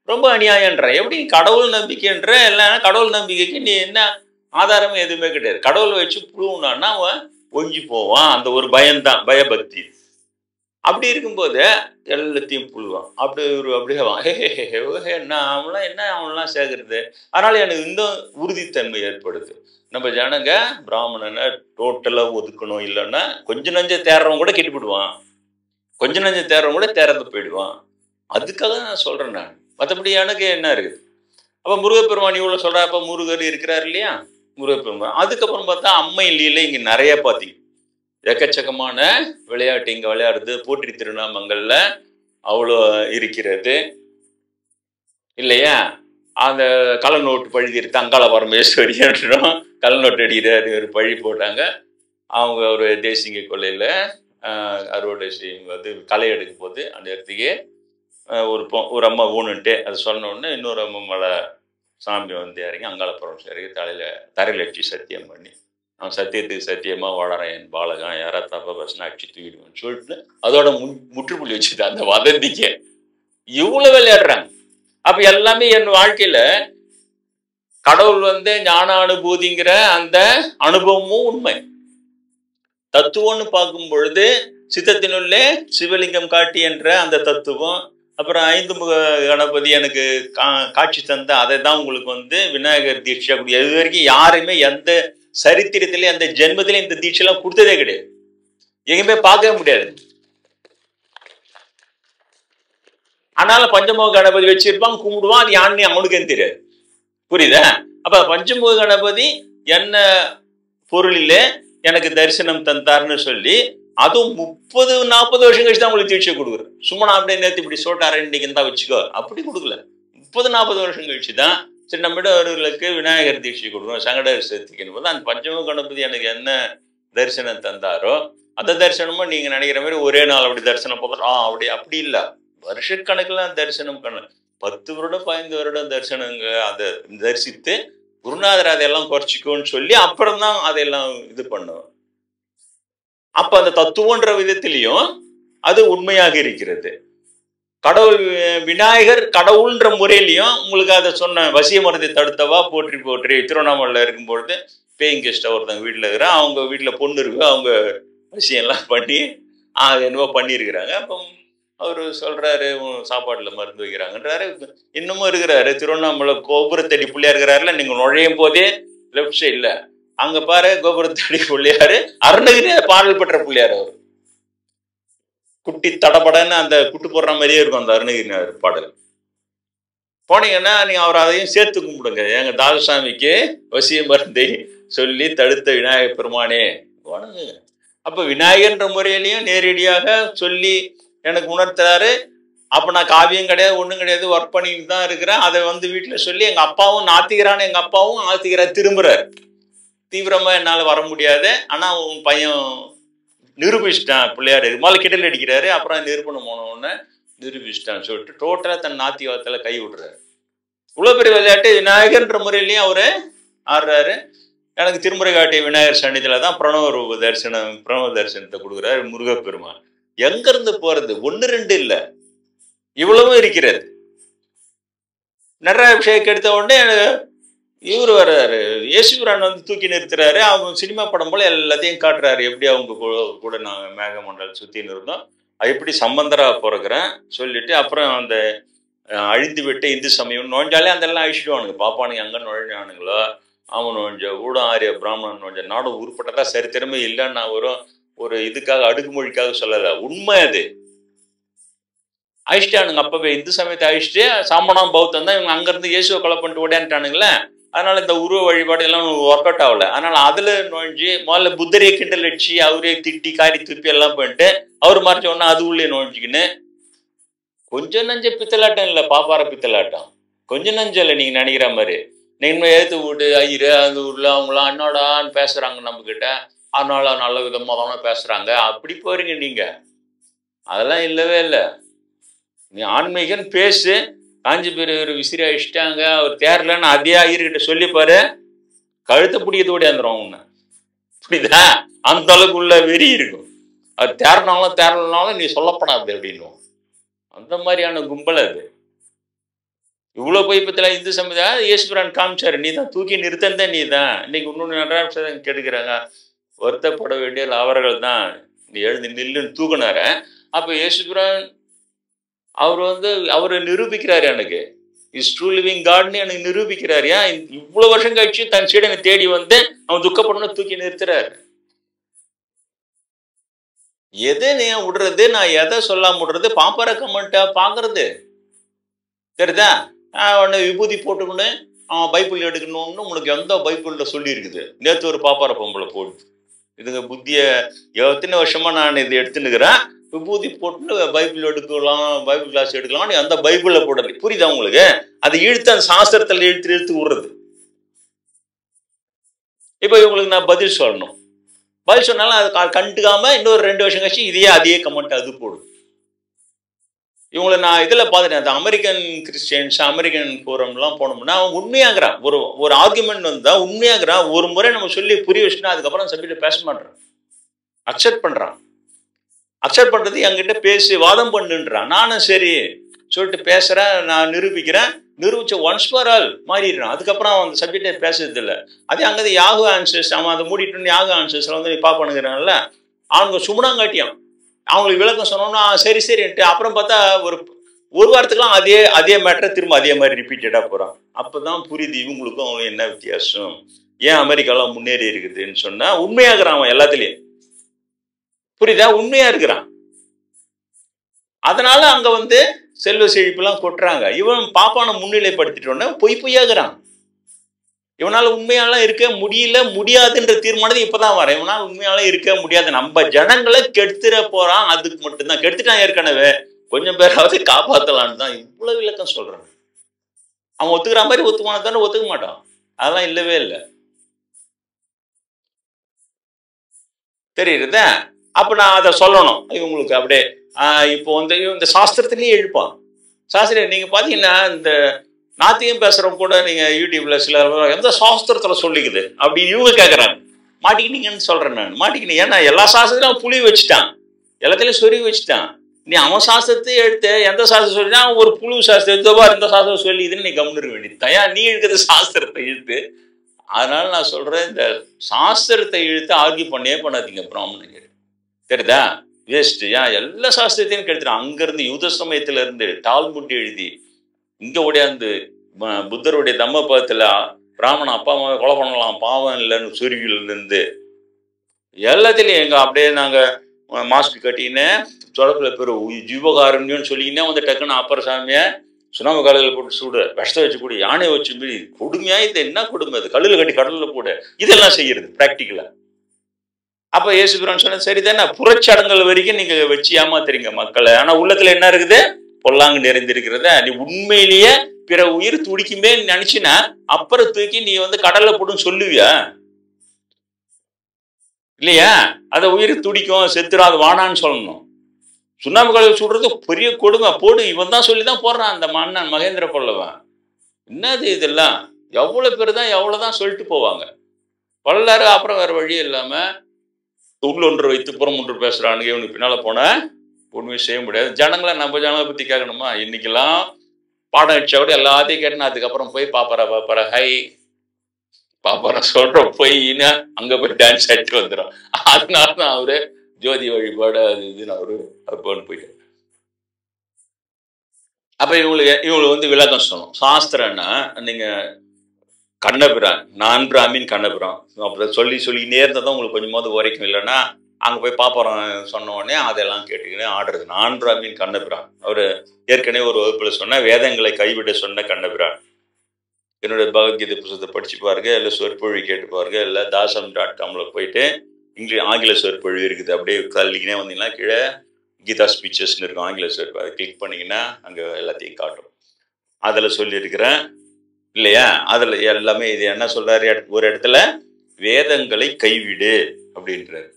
ரொம்ப அநியாயன்ற, எப்படி கடவுள் நம்பிக்கைன்ற, இல்லைன்னா கடவுள் நம்பிக்கைக்கு நீ என்ன ஆதாரமும் எதுவுமே கிடையாது. கடவுளை வச்சு புழுவுனான்னா அவன் ஒஞ்சி போவான். அந்த ஒரு பயம்தான், பயபக்தி. அப்படி இருக்கும்போது எல்லாத்தையும் புழுவான். அப்படியே அவன்லாம் சேர்க்கறது. அதனால எனக்கு இந்த உறுதித்தன்மை ஏற்படுது. நம்ம ஜனங்க பிராமணனை டோட்டலா ஒதுக்கணும், இல்லைன்னா கொஞ்சம் நஞ்ச தேர்றவங்க கூட கெட்டுப்பிடுவான், கொஞ்சம் நஞ்ச தேர்றவங்க கூட தேர்ந்து போயிடுவான். அதுக்காக நான் சொல்றேன். நான் மற்றபடி எனக்கு என்ன இருக்குது. அப்ப முருகப்பெருமான் இவ்வளவு சொல்றா. அப்ப முருகர் இருக்கிறார் இல்லையா, முருகப்பெருமான். அதுக்கப்புறம் பார்த்தா அம்மை இல்லையில இங்க நிறைய பார்த்தீங்க, எக்கச்சக்கமான விளையாட்டு இங்க விளையாடுறது. போற்றி திருநாமங்கள்ல அவ்வளோ இருக்கிறது இல்லையா. அந்த கள்ளநோட்டு பழுதிருத்து அங்காள பரமேஸ்வரி என்றும் கள்ளநோட்டு அடிக்கிறாரு ஒரு பழி போட்டாங்க. அவங்க ஒரு தேசிங்க கொள்ளையில அறுவடை செய்யும் போது களை எடுக்கும் போது அந்த இடத்துக்கு ஒரு அம்மா ஊனுன்ட்டு அது சொன்ன உடனே இன்னொரு அம்மா மேலே சாமி வந்து இறங்கி அங்காள பரமேஸ்வரி தரையில் அடிச்சு சத்தியம் பண்ணி, நான் சத்தியத்துக்கு சத்தியமா வாழறேன் என் பாலகம், யாராவது தப்பா பசங்க அடிச்சு தூக்கிடுவேன்னு சொல்லிட்டு அதோட முற்றுப்புள்ளி வச்சுட்டு அந்த வதந்திக்கு இவ்வளவு விளையாடுறாங்க. அப்ப எல்லாமே என் வாழ்க்கையில கடவுள் வந்து ஞான அனுபூதிங்கிற அந்த அனுபவமும் உண்மை. தத்துவம்னு பார்க்கும் பொழுது சித்தத்தினுள்ளே சிவலிங்கம் காட்டி என்ற அந்த தத்துவம், அப்புறம் 5 முக கணபதி எனக்கு காட்சி தந்த, அதை தான் உங்களுக்கு வந்து விநாயகர் தீட்சை. இது வரைக்கும் யாருமே எந்த சரித்திரத்திலே அந்த ஜென்மத்திலே இந்த தீட்சைலாம் கொடுத்ததே கிடையாது, எங்கேயுமே பார்க்கவே முடியாது. அதனால பஞ்சமுக கணபதி வச்சிருப்பான், கும்பிடுவான், அது யான்னு அவனுக்கு தெரியாது. புரியுதா? அப்ப பஞ்சமுக கணபதி என்ன பொருளிலே எனக்கு தரிசனம் தந்தார்னு சொல்லி, அதுவும் 30-40 வருஷம் கழிச்சு தான் உங்களுக்கு தீட்சை கொடுக்குறேன். சும்மா நான் அப்படியே நேற்று இப்படி சொல்லிட்டாரு இன்னைக்கு இருந்தா வச்சுக்கோ அப்படி கொடுக்கல. 30-40 வருஷம் கழிச்சு தான் சரி நம்மகிட்ட அவர்களுக்கு விநாயகர் தீட்சை கொடுக்கணும், சங்கடர் சேர்த்துக்கணும் போது அந்த பஞ்சமுக கணபதி எனக்கு என்ன தரிசனம் தந்தாரோ அந்த தரிசனமும் நீங்க நினைக்கிற மாதிரி ஒரே நாள் அப்படி தரிசனம் போதும் அப்படி இல்லை. வருஷக்கணக்கில் தரிசனம் பண்ண 10 வருடம் 15 வருடம் தரிசனங்க அதை தரிசித்து குருநாதர் அதையெல்லாம் குறைச்சிக்கோன்னு சொல்லி அப்புறம் தான் அதையெல்லாம் இது பண்ணுவோம். அப்ப அந்த தத்துவன்ற விதத்திலையும் அது உண்மையாக இருக்கிறது. கடவுள் விநாயகர் கடவுள்ன்ற முறையிலையும் உங்களுக்கு அதை சொன்ன வசிய மருந்தை தடுத்தவா போற்றி போற்றி திருவண்ணாமலையில் இருக்கும்பொழுது பேயிங் கெஸ்டா ஒருத்தவங்க வீட்டில் இருக்கிற, அவங்க வீட்டில் பொண்ணு இருக்கு, அவங்க விஷயம்லாம் பண்ணி அது என்னவோ பண்ணியிருக்கிறாங்க. அப்போ அவரு சொல்றாரு சாப்பாட்டுல மருந்து வைக்கிறாங்கன்றாரு. இன்னமும் இருக்கிறாரு திருவண்ணாமலை கோபுரத்தடி பிள்ளையா இருக்கிறாருல, நீங்க நுழையும் போதே லெப்ட் சைட்ல அங்க பாரு கோபுரத்தடி பிள்ளையாரு, அருணகிரி பாடல் பெற்ற பிள்ளையாரு. அவரு குட்டி தடபடன்னு அந்த குட்டு போடுற மாதிரியே இருக்கும் அந்த அருணகிரிநாதர் பாடல். போனீங்கன்னா நீங்க அவர் அதையும் சேர்த்து கும்பிடுங்க. எங்க தாதுசாமிக்கு வசிய மருந்தை சொல்லி தடுத்த விநாயகர் பெருமானே வணங்குங்க. அப்ப விநாயகர்ன்ற முறையிலையும் நேரடியாக சொல்லி எனக்கு உணர்த்துறாரு. அப்ப நான் காவியம் கிடையாது ஒண்ணும் கிடையாது, ஒர்க் பண்ணிட்டு தான் இருக்கிறேன். அதை வந்து வீட்டுல சொல்லி எங்க அப்பாவும் நாத்திகரான எங்க அப்பாவும் ஆத்திகரா திரும்புறாரு. தீவிரமா என்னால வர முடியாது, ஆனா உன் பையன் நிரூபிச்சிட்டான் பிள்ளையாரு முதல்ல கிட்டல் அடிக்கிறாரு, அப்புறம் நிரூபணம் போன உடனே நிரூபிச்சிட்டான்னு சொல்லிட்டு டோட்டலா தன் நாத்திகத்துல கை விடுறாரு. இவ்வளவு பெரிய விளையாட்டு விநாயகர்ன்ற முறையிலையும் அவரு ஆடுறாரு. எனக்கு திருமுறை காட்டிய விநாயகர் சன்னிதியில தான் பிரணவ தரிசனத்தை கொடுக்குறாரு முருகப்பெருமான். எங்க இருந்து போறது? 1 2 இல்ல, இவ்வளவும் இருக்கிறது. நிறைய அபிஷேகம் எடுத்த உடனே இவரு வர்றாரு, இயேசுபிரான் வந்து தூக்கி நிறுத்துறாரு. அவங்க சினிமா படம் போல எல்லாத்தையும் காட்டுறாரு. எப்படி அவங்க கூட நாங்க மேகமண்டல் சுத்தின்னு இருந்தோம், எப்படி சம்பந்தரா பிறகுறேன் சொல்லிட்டு அப்புறம் அந்த அழிந்து விட்டு இந்து சமயம் நோஞ்சாலே அந்த எல்லாம் அழிச்சிடுவானுங்க. பாப்பானுங்க அங்க நுழைஞ்சானுங்களோ அவன் நோஞ்ச ஊடம் ஆரிய பிராமணன் நோஞ்ச நாடு உருப்பட்டதா சரித்திரமே இல்லைன்னு நான் ஒரு இதுக்காக அடுக்குமொழிக்காக சொல்லல, உண்மை அது. அழிச்சிட்டானுங்க அப்பவே இந்து சமயத்தை அழிச்சிட்டு சாம்பனம் பௌத்தம் தான் இவங்க அங்கிருந்து இயேசுவை கொலை பண்ணிட்டு ஓடியான்ட்டானுங்களே. அதனால இந்த உருவ வழிபாடு எல்லாம் ஒர்க் அவுட் ஆகல. அதனால அதுல நுழைஞ்சு முதல்ல புத்தரையை கிண்டல் அடிச்சு அவரே திட்டி காரி திருப்பி எல்லாம் பண்ணிட்டு அவர் மறைச்ச உடனே அது உள்ளே நுழைஞ்சுக்கின்னு கொஞ்சம் நஞ்ச பித்தலாட்டம் இல்லை, பாப்பார பித்தலாட்டம் கொஞ்சம் நஞ்சம் இல்லை. நீங்க நினைக்கிற மாதிரி நீங்க ஏத்து விட்டு ஐயரு அந்த ஊர்ல அவங்களாம் அண்ணாடான்னு பேசுறாங்க நம்ம கிட்ட, அதனால நல்ல விதமாக தானே பேசுறாங்க அப்படி போறீங்க நீங்க. அதெல்லாம் இல்லவே இல்லை. நீ ஆன்மீகன் பேசு. காஞ்சி பேர் விசிறி அழிச்சிட்டாங்க அவர் தேரலன்னு அதே ஐயர்கிட்ட சொல்லிப்பாரு, கழுத்தை பிடிக்கிறதோட வந்துடும் உன்னை. புரியுதா? அந்த அளவுக்கு உள்ள வெறி இருக்கும். அது தேரனாலும் நீ சொல்லப்படாது அப்படின்னும். அந்த மாதிரியான கும்பல் அது. இவ்வளவு போய் பத்தில இந்து சமுதாயம் ஈஸ்வரன் காமிச்சாரு, நீ தான் தூக்கி நிறுத்தந்தே நீ தான். இன்னைக்கு இன்னொன்று கேட்டுக்கிறாங்க, வருத்தப்பட வேண்டிய அவர்கள் தான், நீ எழுந்து நில்லுன்னு தூக்குனார. அப்ப ஈஸ்வரன் அவரு நிரூபிக்கிறாரு, எனக்கு இஸ் ட்ரூ லிவிங் காட்னு எனக்கு நிரூபிக்கிறாரு. ஏன் இவ்வளவு வருஷம் கழிச்சு தன் சீடனை தேடி வந்து அவன் துக்கப்படணும் தூக்கி நிறுத்துறாரு. எதை நீ விடுறது, நான் எதை சொல்லாம விடுறது, பாப்பார கமெண்டா பாக்குறது தெரியுதா? உடனே விபூதி போட்டுக்கணும், அவன் பைபிள் எடுக்கணும்னு உனக்கு எந்த பைபிள்ல சொல்லி இருக்குது? நேற்று ஒரு பாப்பார பொம்பளை போடுது. இதுங்க புத்திய எத்தனை வருஷமா நான் இதை எடுத்துன்னுக்கிறேன், விபூதி போட்டு பைபிள் எடுக்கலாம், பைபிள் கிளாஸ் எடுக்கலாம், அந்த பைபிள்ல போடுறது. புரியுதா உங்களுக்கு? அதை இழுத்து அந்த சாஸ்திரத்தில் இழுத்து விடுறது. இப்ப இவங்களுக்கு நான் பதில் சொல்லணும். பதில் சொன்னாலும் அது கண்டுக்காம இன்னொரு 2 வருஷம் கழிச்சு அதே கமெண்ட் அது போடும். இவங்களை நான் இதுல பார்த்துட்டேன், அந்த அமெரிக்கன் கிறிஸ்டியன்ஸ் அமெரிக்கன் ஃபோரம்லாம் போனோம்னா அவன் உண்மையாகிறான். ஒரு ஆர்குமெண்ட் வந்தா உண்மையாகிறான். ஒரு முறை நம்ம சொல்லி புரிய வச்சுன்னா அதுக்கப்புறம் சப்ஜெக்ட் பேச மாட்டான், அக்செப்ட் பண்றான். அக்செப்ட் பண்றது என்கிட்ட பேசி வாதம் பண்ணுன்றான். நானும் சரி சொல்லிட்டு பேசுறேன், நான் நிரூபிக்கிறேன். நிரூபிச்ச ஒன்ஸ் ஃபார் ஆல் மாறிடுறான். அதுக்கப்புறம் அவன் அந்த சப்ஜெக்டை பேசுறது இல்லை. அதே அங்கே யாகு ஆன்சர்ஸ் அவன் அதை மூடிட்டு யாகு ஆன்சர்ஸ்ல நீ பாப்பானுங்கிறான்ல, அவனுக்கு சுமனாங்காட்டியான். அவங்களுக்கு விளக்கம் சொன்னோம்னா சரி சரின்ட்டு அப்புறம் பார்த்தா ஒரு வாரத்துக்குலாம் அதே மேட்டரை திரும்ப அதே மாதிரி ரிப்பீட்டடா போறான். அப்பதான் புரியுது இவங்களுக்கும் அவங்களுக்கு என்ன வித்தியாசம், ஏன் அமெரிக்காலாம் முன்னேறி இருக்குதுன்னு சொன்னா உண்மையாகிறான் அவன் எல்லாத்துலயும். புரியுதா? உண்மையா இருக்கிறான். அதனால அங்க செல்வ செழிப்புலாம் கொட்டுறாங்க. இவன் பாப்பானை முன்னிலைப்படுத்திட்டோன்னா பொய்யாகிறான். இவனால உண்மையால இருக்க முடியாதுன்ற தீர்மானது இப்பதான் வர. இவனால உண்மையால இருக்க முடியாது. நம்ம ஜனங்களை கெடுத்துற போறான், அதுக்கு மட்டும்தான். கெடுத்துட்டான் ஏற்கனவே, கொஞ்சம் பேராவது காப்பாத்தலான்னு தான் இவ்வளவு விளக்கம் சொல்றான். அவன் ஒத்துக்கிற மாதிரி ஒத்துமான தானே ஒத்துக்க மாட்டான். அதெல்லாம் இல்லவே இல்லை. தெரியுறத? அப்ப நான் அதை சொல்லணும் இவங்களுக்கு. அப்படியே இப்போ இந்த சாஸ்திரத்திலேயே எழுப்பான். சாஸ்திரம் நீங்க பாத்தீங்கன்னா இந்த நாத்தியம் பேசுறவங்க கூட நீங்க யூடியூப்ல சில எந்த சாஸ்திரத்துல சொல்லிக்குது அப்படின்னு இவங்க கேட்கறாங்க. மாட்டிக்கிட்டீங்கன்னு சொல்றேன் நான். மாட்டிக்கிட்டீங்க. ஏன்னா எல்லா சாஸ்திரத்திலும் புளி வச்சுட்டான், எல்லாத்திலையும் சொருவி வச்சுட்டான். நீ அவன் சாஸ்திரத்தை எடுத்து எந்த சாஸ்திரம் சொல்லினா ஒரு புழு சாஸ்திரம் இந்த சாஸ்திரம் சொல்லி இதுன்னு நீ கவனிக்க வேண்டியது தயா. நீ இருக்கிற சாஸ்திரத்தை இழுத்து. அதனால நான் சொல்றேன், இந்த சாஸ்திரத்தை இழுத்து ஆர்கியூ பண்ணாதீங்க பிராமணங்க. தெரியுதா? வேஸ்ட். ஏன் எல்லா சாஸ்திரத்தையும் கெடுத்துட்டான். அங்கிருந்து யூத சமயத்துல இருந்து டால்முட் எழுதி இங்க உடையாந்து புத்தருடைய தம்மபதத்துல பிராமண அப்பா அம்மாவை கொலை பண்ணலாம் பாவம் இல்லைன்னு சுருவில இருந்து எல்லாத்திலையும் எங்க அப்படியே நாங்க மாஸ்க் கட்டின்னு தொடப்புல பேர் ஜீவகாரண்யம்னு சொல்லிக்கினே டக்குன்னு அப்பர் சாமிய சுனாமி காலையில் போட்டு சூடு விஷத்தை வச்சு கூட யானை வச்சு மீறி கொடுமையா. இது என்ன கொடுமை? அது கல்லுல கட்டி கடல்ல போட இதெல்லாம் செய்யறது பிராக்டிக்கலா. அப்ப இயேசுபிரான் சொன்ன சரிதானே, புறச்சடங்கள் வரைக்கும் நீங்க வச்சு ஏமாத்துறீங்க மக்களை. ஆனா உள்ளத்துல என்ன இருக்குது? பொல்லாங்கு நிறைந்திருக்கிறத. நீ உண்மையிலேயே பிற உயிர் துடிக்குமே நினைச்சினா அப்புறம் தூக்கி நீ கடல்ல போடுன்னு சொல்லுவியா? இல்லையா? அதை உயிர் துடிக்கும் செத்துரும், அது வானான்னு சொல்லணும். சுண்ணாம்பு கல்லில் சுடுறது பெரிய கொடுமை. போடு, இவன் தான் சொல்லிதான் போடுறான் அந்த மன்னன் மகேந்திர பல்லவன். என்னது இதெல்லாம்? எவ்வளவு பேர் தான் எவ்வளவுதான் சொல்லிட்டு போவாங்க. பல்லாரு அப்புறம் வேற வழி இல்லாம உள்ளொன்று வைத்து புறம் ஒன்று பேசுறானுங்க. இவனுக்கு பின்னால போன ஒண்ணுமே செய்ய முடியாது. ஜனங்களை நம்ம ஜனங்களை பத்தி கேட்கணுமா? இன்னைக்கெல்லாம் பாடம் அடிச்சா கூட எல்லாத்தையும் கேட்டேன்னா அதுக்கப்புறம் போய் பாப்பாரா ஹை பாப்பாரா சொல்ற போயின்னா அங்க போய் டான்ஸ் அடிச்சு வந்துடும். அதனாலதான் அவரு ஜோதி வழிபாடு அது இதுன்னு அவரு அப்போன்னு போயிட்டு. அப்ப இவங்களுக்கு விளக்கம் சொல்லணும். சாஸ்திரம்னா நீங்க கண்ணபிரான், நான் பிராமின் கண்ணபிரான் அப்படி சொல்லினே இருந்தால் தான் உங்களுக்கு கொஞ்சமாவது உரைக்கும். இல்லைன்னா அங்கே போய் பாப்பறம் சொன்ன உடனே அதெல்லாம் கேட்டுக்கினே ஆடுறது. நான் பிராமின் கண்ணபிரான் அவர் ஏற்கனவே ஒரு வகுப்புல சொன்ன வேதங்களை கைவிட சொன்ன கண்ணபிரான். என்னுடைய பகவத்கீதை புத்தகத்தை படிச்சு பாருங்க, இல்லை சொற்பொழி கேட்டு பாருங்க, இல்லை dasam.comல போயிட்டு ஆங்கில சொற்பொழி இருக்குது. அப்படியே தள்ளிக்கினே வந்தீங்கன்னா கீழே கீதா ஸ்பீச்சஸ்ன்னு இருக்கும் ஆங்கில சொற்பொழி. அதை கிளிக் பண்ணிங்கன்னா அங்கே எல்லாத்தையும் காட்டும். அதில் சொல்லியிருக்கிறேன் இல்லையா? அதுல எல்லாமே இது என்ன சொல்றாரு? ஒரு இடத்துல வேதங்களை கைவிடு அப்படின்றாரு.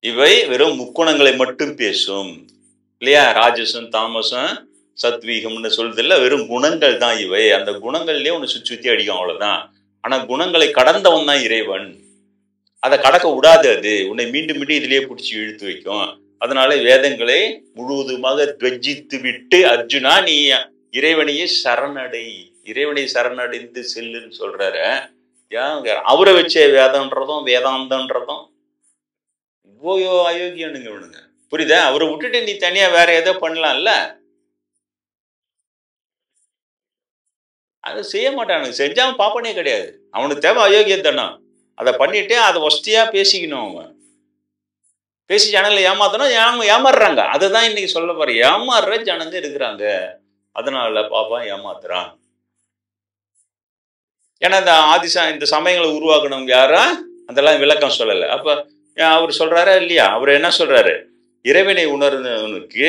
இவை வெறும் முக்குணங்களை மட்டும் பேசும் இல்லையா? ராஜசம் தாமசம் சத்வீகம்னு சொல்றது இல்லை, வெறும் குணங்கள் தான் இவை. அந்த குணங்கள்லயே ஒன்று சுற்றி அடிக்கும், அவ்வளவுதான். ஆனா குணங்களை கடந்தவன் தான் இறைவன். அதை கடக்க விடாது. அது உன்னை மீண்டும் மீண்டும் இதுலயே பிடிச்சி இழுத்து வைக்கும். அதனால வேதங்களை முழுவதுமாக துவஜித்து விட்டு அர்ஜுனா நீ இறைவனையே சரணடை, இறைவனை சரணடைந்து செல்லுன்னு சொல்றாரு. அவரை வச்சே வேதம்ன்றதும் வேதாந்தன்றதும் ஓயோ அயோக்கியனுங்க இவனுங்க. புரியுதா? அவரை விட்டுட்டு நீ தனியா வேற ஏதோ பண்ணலாம்ல. அதை செய்ய மாட்டானுங்க. செஞ்சாம பாப்பனே கிடையாது. அவனுக்கு தேவை அயோக்கியத்தனம். அதை பண்ணிட்டு அதை வசதியா பேசிக்கணும். அவன் பேசி ஜனங்களை ஏமாத்தணும். ஏமாறுறாங்க. அதுதான் இன்னைக்கு சொல்ல போற. ஏமாறுற ஜனங்க இருக்கிறாங்க. அதனால பாப்பா ஏமாத்துறான். ஏன்னா இந்த சமயங்களை உருவாக்கணவங்க யாரா அதெல்லாம் விளக்கம் சொல்லலை. அப்ப அவர் சொல்றாரா இல்லையா? அவர் என்ன சொல்றாரு? இறைவனை உணர்ந்தவனுக்கு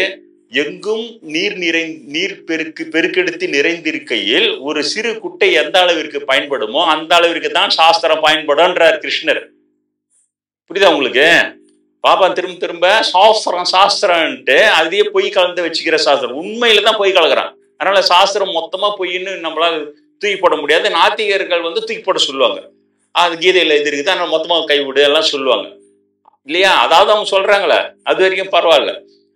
எங்கும் நீர் பெருக்கெடுத்து நிறைந்திருக்கையில் ஒரு சிறு குட்டை எந்த அளவிற்கு பயன்படுமோ அந்த அளவிற்கு தான் சாஸ்திரம் பயன்படும்ன்றார் கிருஷ்ணர். புரியுதா உங்களுக்கு? பாப்பா திரும்ப திரும்ப சாஸ்திரம்ட்டு அதையே பொய் கலந்து வச்சுக்கிற சாஸ்திரம். உண்மையில தான் பொய் கலக்குறான். அதனால சாஸ்திரம் மொத்தமா பொய்ன்னு நம்மளால தூக்கி போட முடியாது. நாத்திகர்கள் தூக்கி போட சொல்லுவாங்க. அது கீதையில இது இருக்குது, அதனால மொத்தமா கைவிடு எல்லாம் சொல்லுவாங்க இல்லையா? அதாவது அவங்க சொல்றாங்களே, அது வரைக்கும் பரவாயில்ல.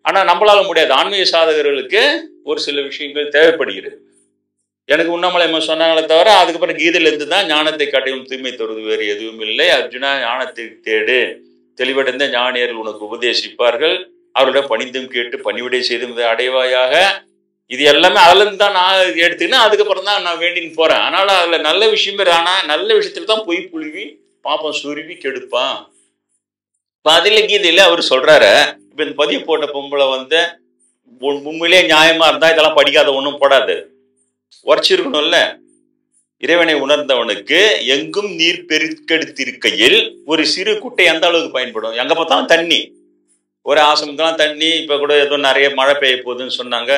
ஆனா நம்மளால முடியாது. ஆன்மீக சாதகர்களுக்கு ஒரு சில விஷயங்கள் தேவைப்படுகிறது. எனக்கு உண்ணாமலை சொன்னாங்களே தவிர அதுக்கப்புறம் கீதையில இருந்து தான் ஞானத்தை காட்டியும் தூய்மை தருவது வேறு எதுவும் இல்லை. அர்ஜுனா ஞானத்தை தேடு, தெளிவடைந்த ஞானியர்கள் உனக்கு உபதேசிப்பார்கள், அவர்களிடம் பணிந்தும் கேட்டு பணிவிடை செய்தும் அடைவாயாக. இது எல்லாமே அதுல இருந்து தான் நான் எடுத்துக்கினேன். அதுக்கப்புறம் தான் நான் வேண்டின்னு போறேன். அதனால அதுல நல்ல விஷயமே. ஆனா நல்ல விஷயத்துல தான் பொய் புழுவி பாப்பம் சுருவி கெடுப்பான். இப்ப அதில் கீதையில அவர் சொல்றாரு, இப்ப இந்த பதிவு போட்ட பொம்பளை உண்மையிலே நியாயமா இருந்தா இதெல்லாம் படிக்காத ஒண்ணும் போடாது, உரைச்சிருக்கணும்ல. இறைவனை உணர்ந்தவனுக்கு எங்கும் நீர் பெருக்கெடுத்திருக்கையில் ஒரு சிறு குட்டை எந்த அளவுக்கு பயன்படும்? எங்க பார்த்தாலும் தண்ணி, ஒரு ஆசமத்துலாம் தண்ணி. இப்ப கூட ஏதோ நிறைய மழை பெய்ய போகுதுன்னு சொன்னாங்க.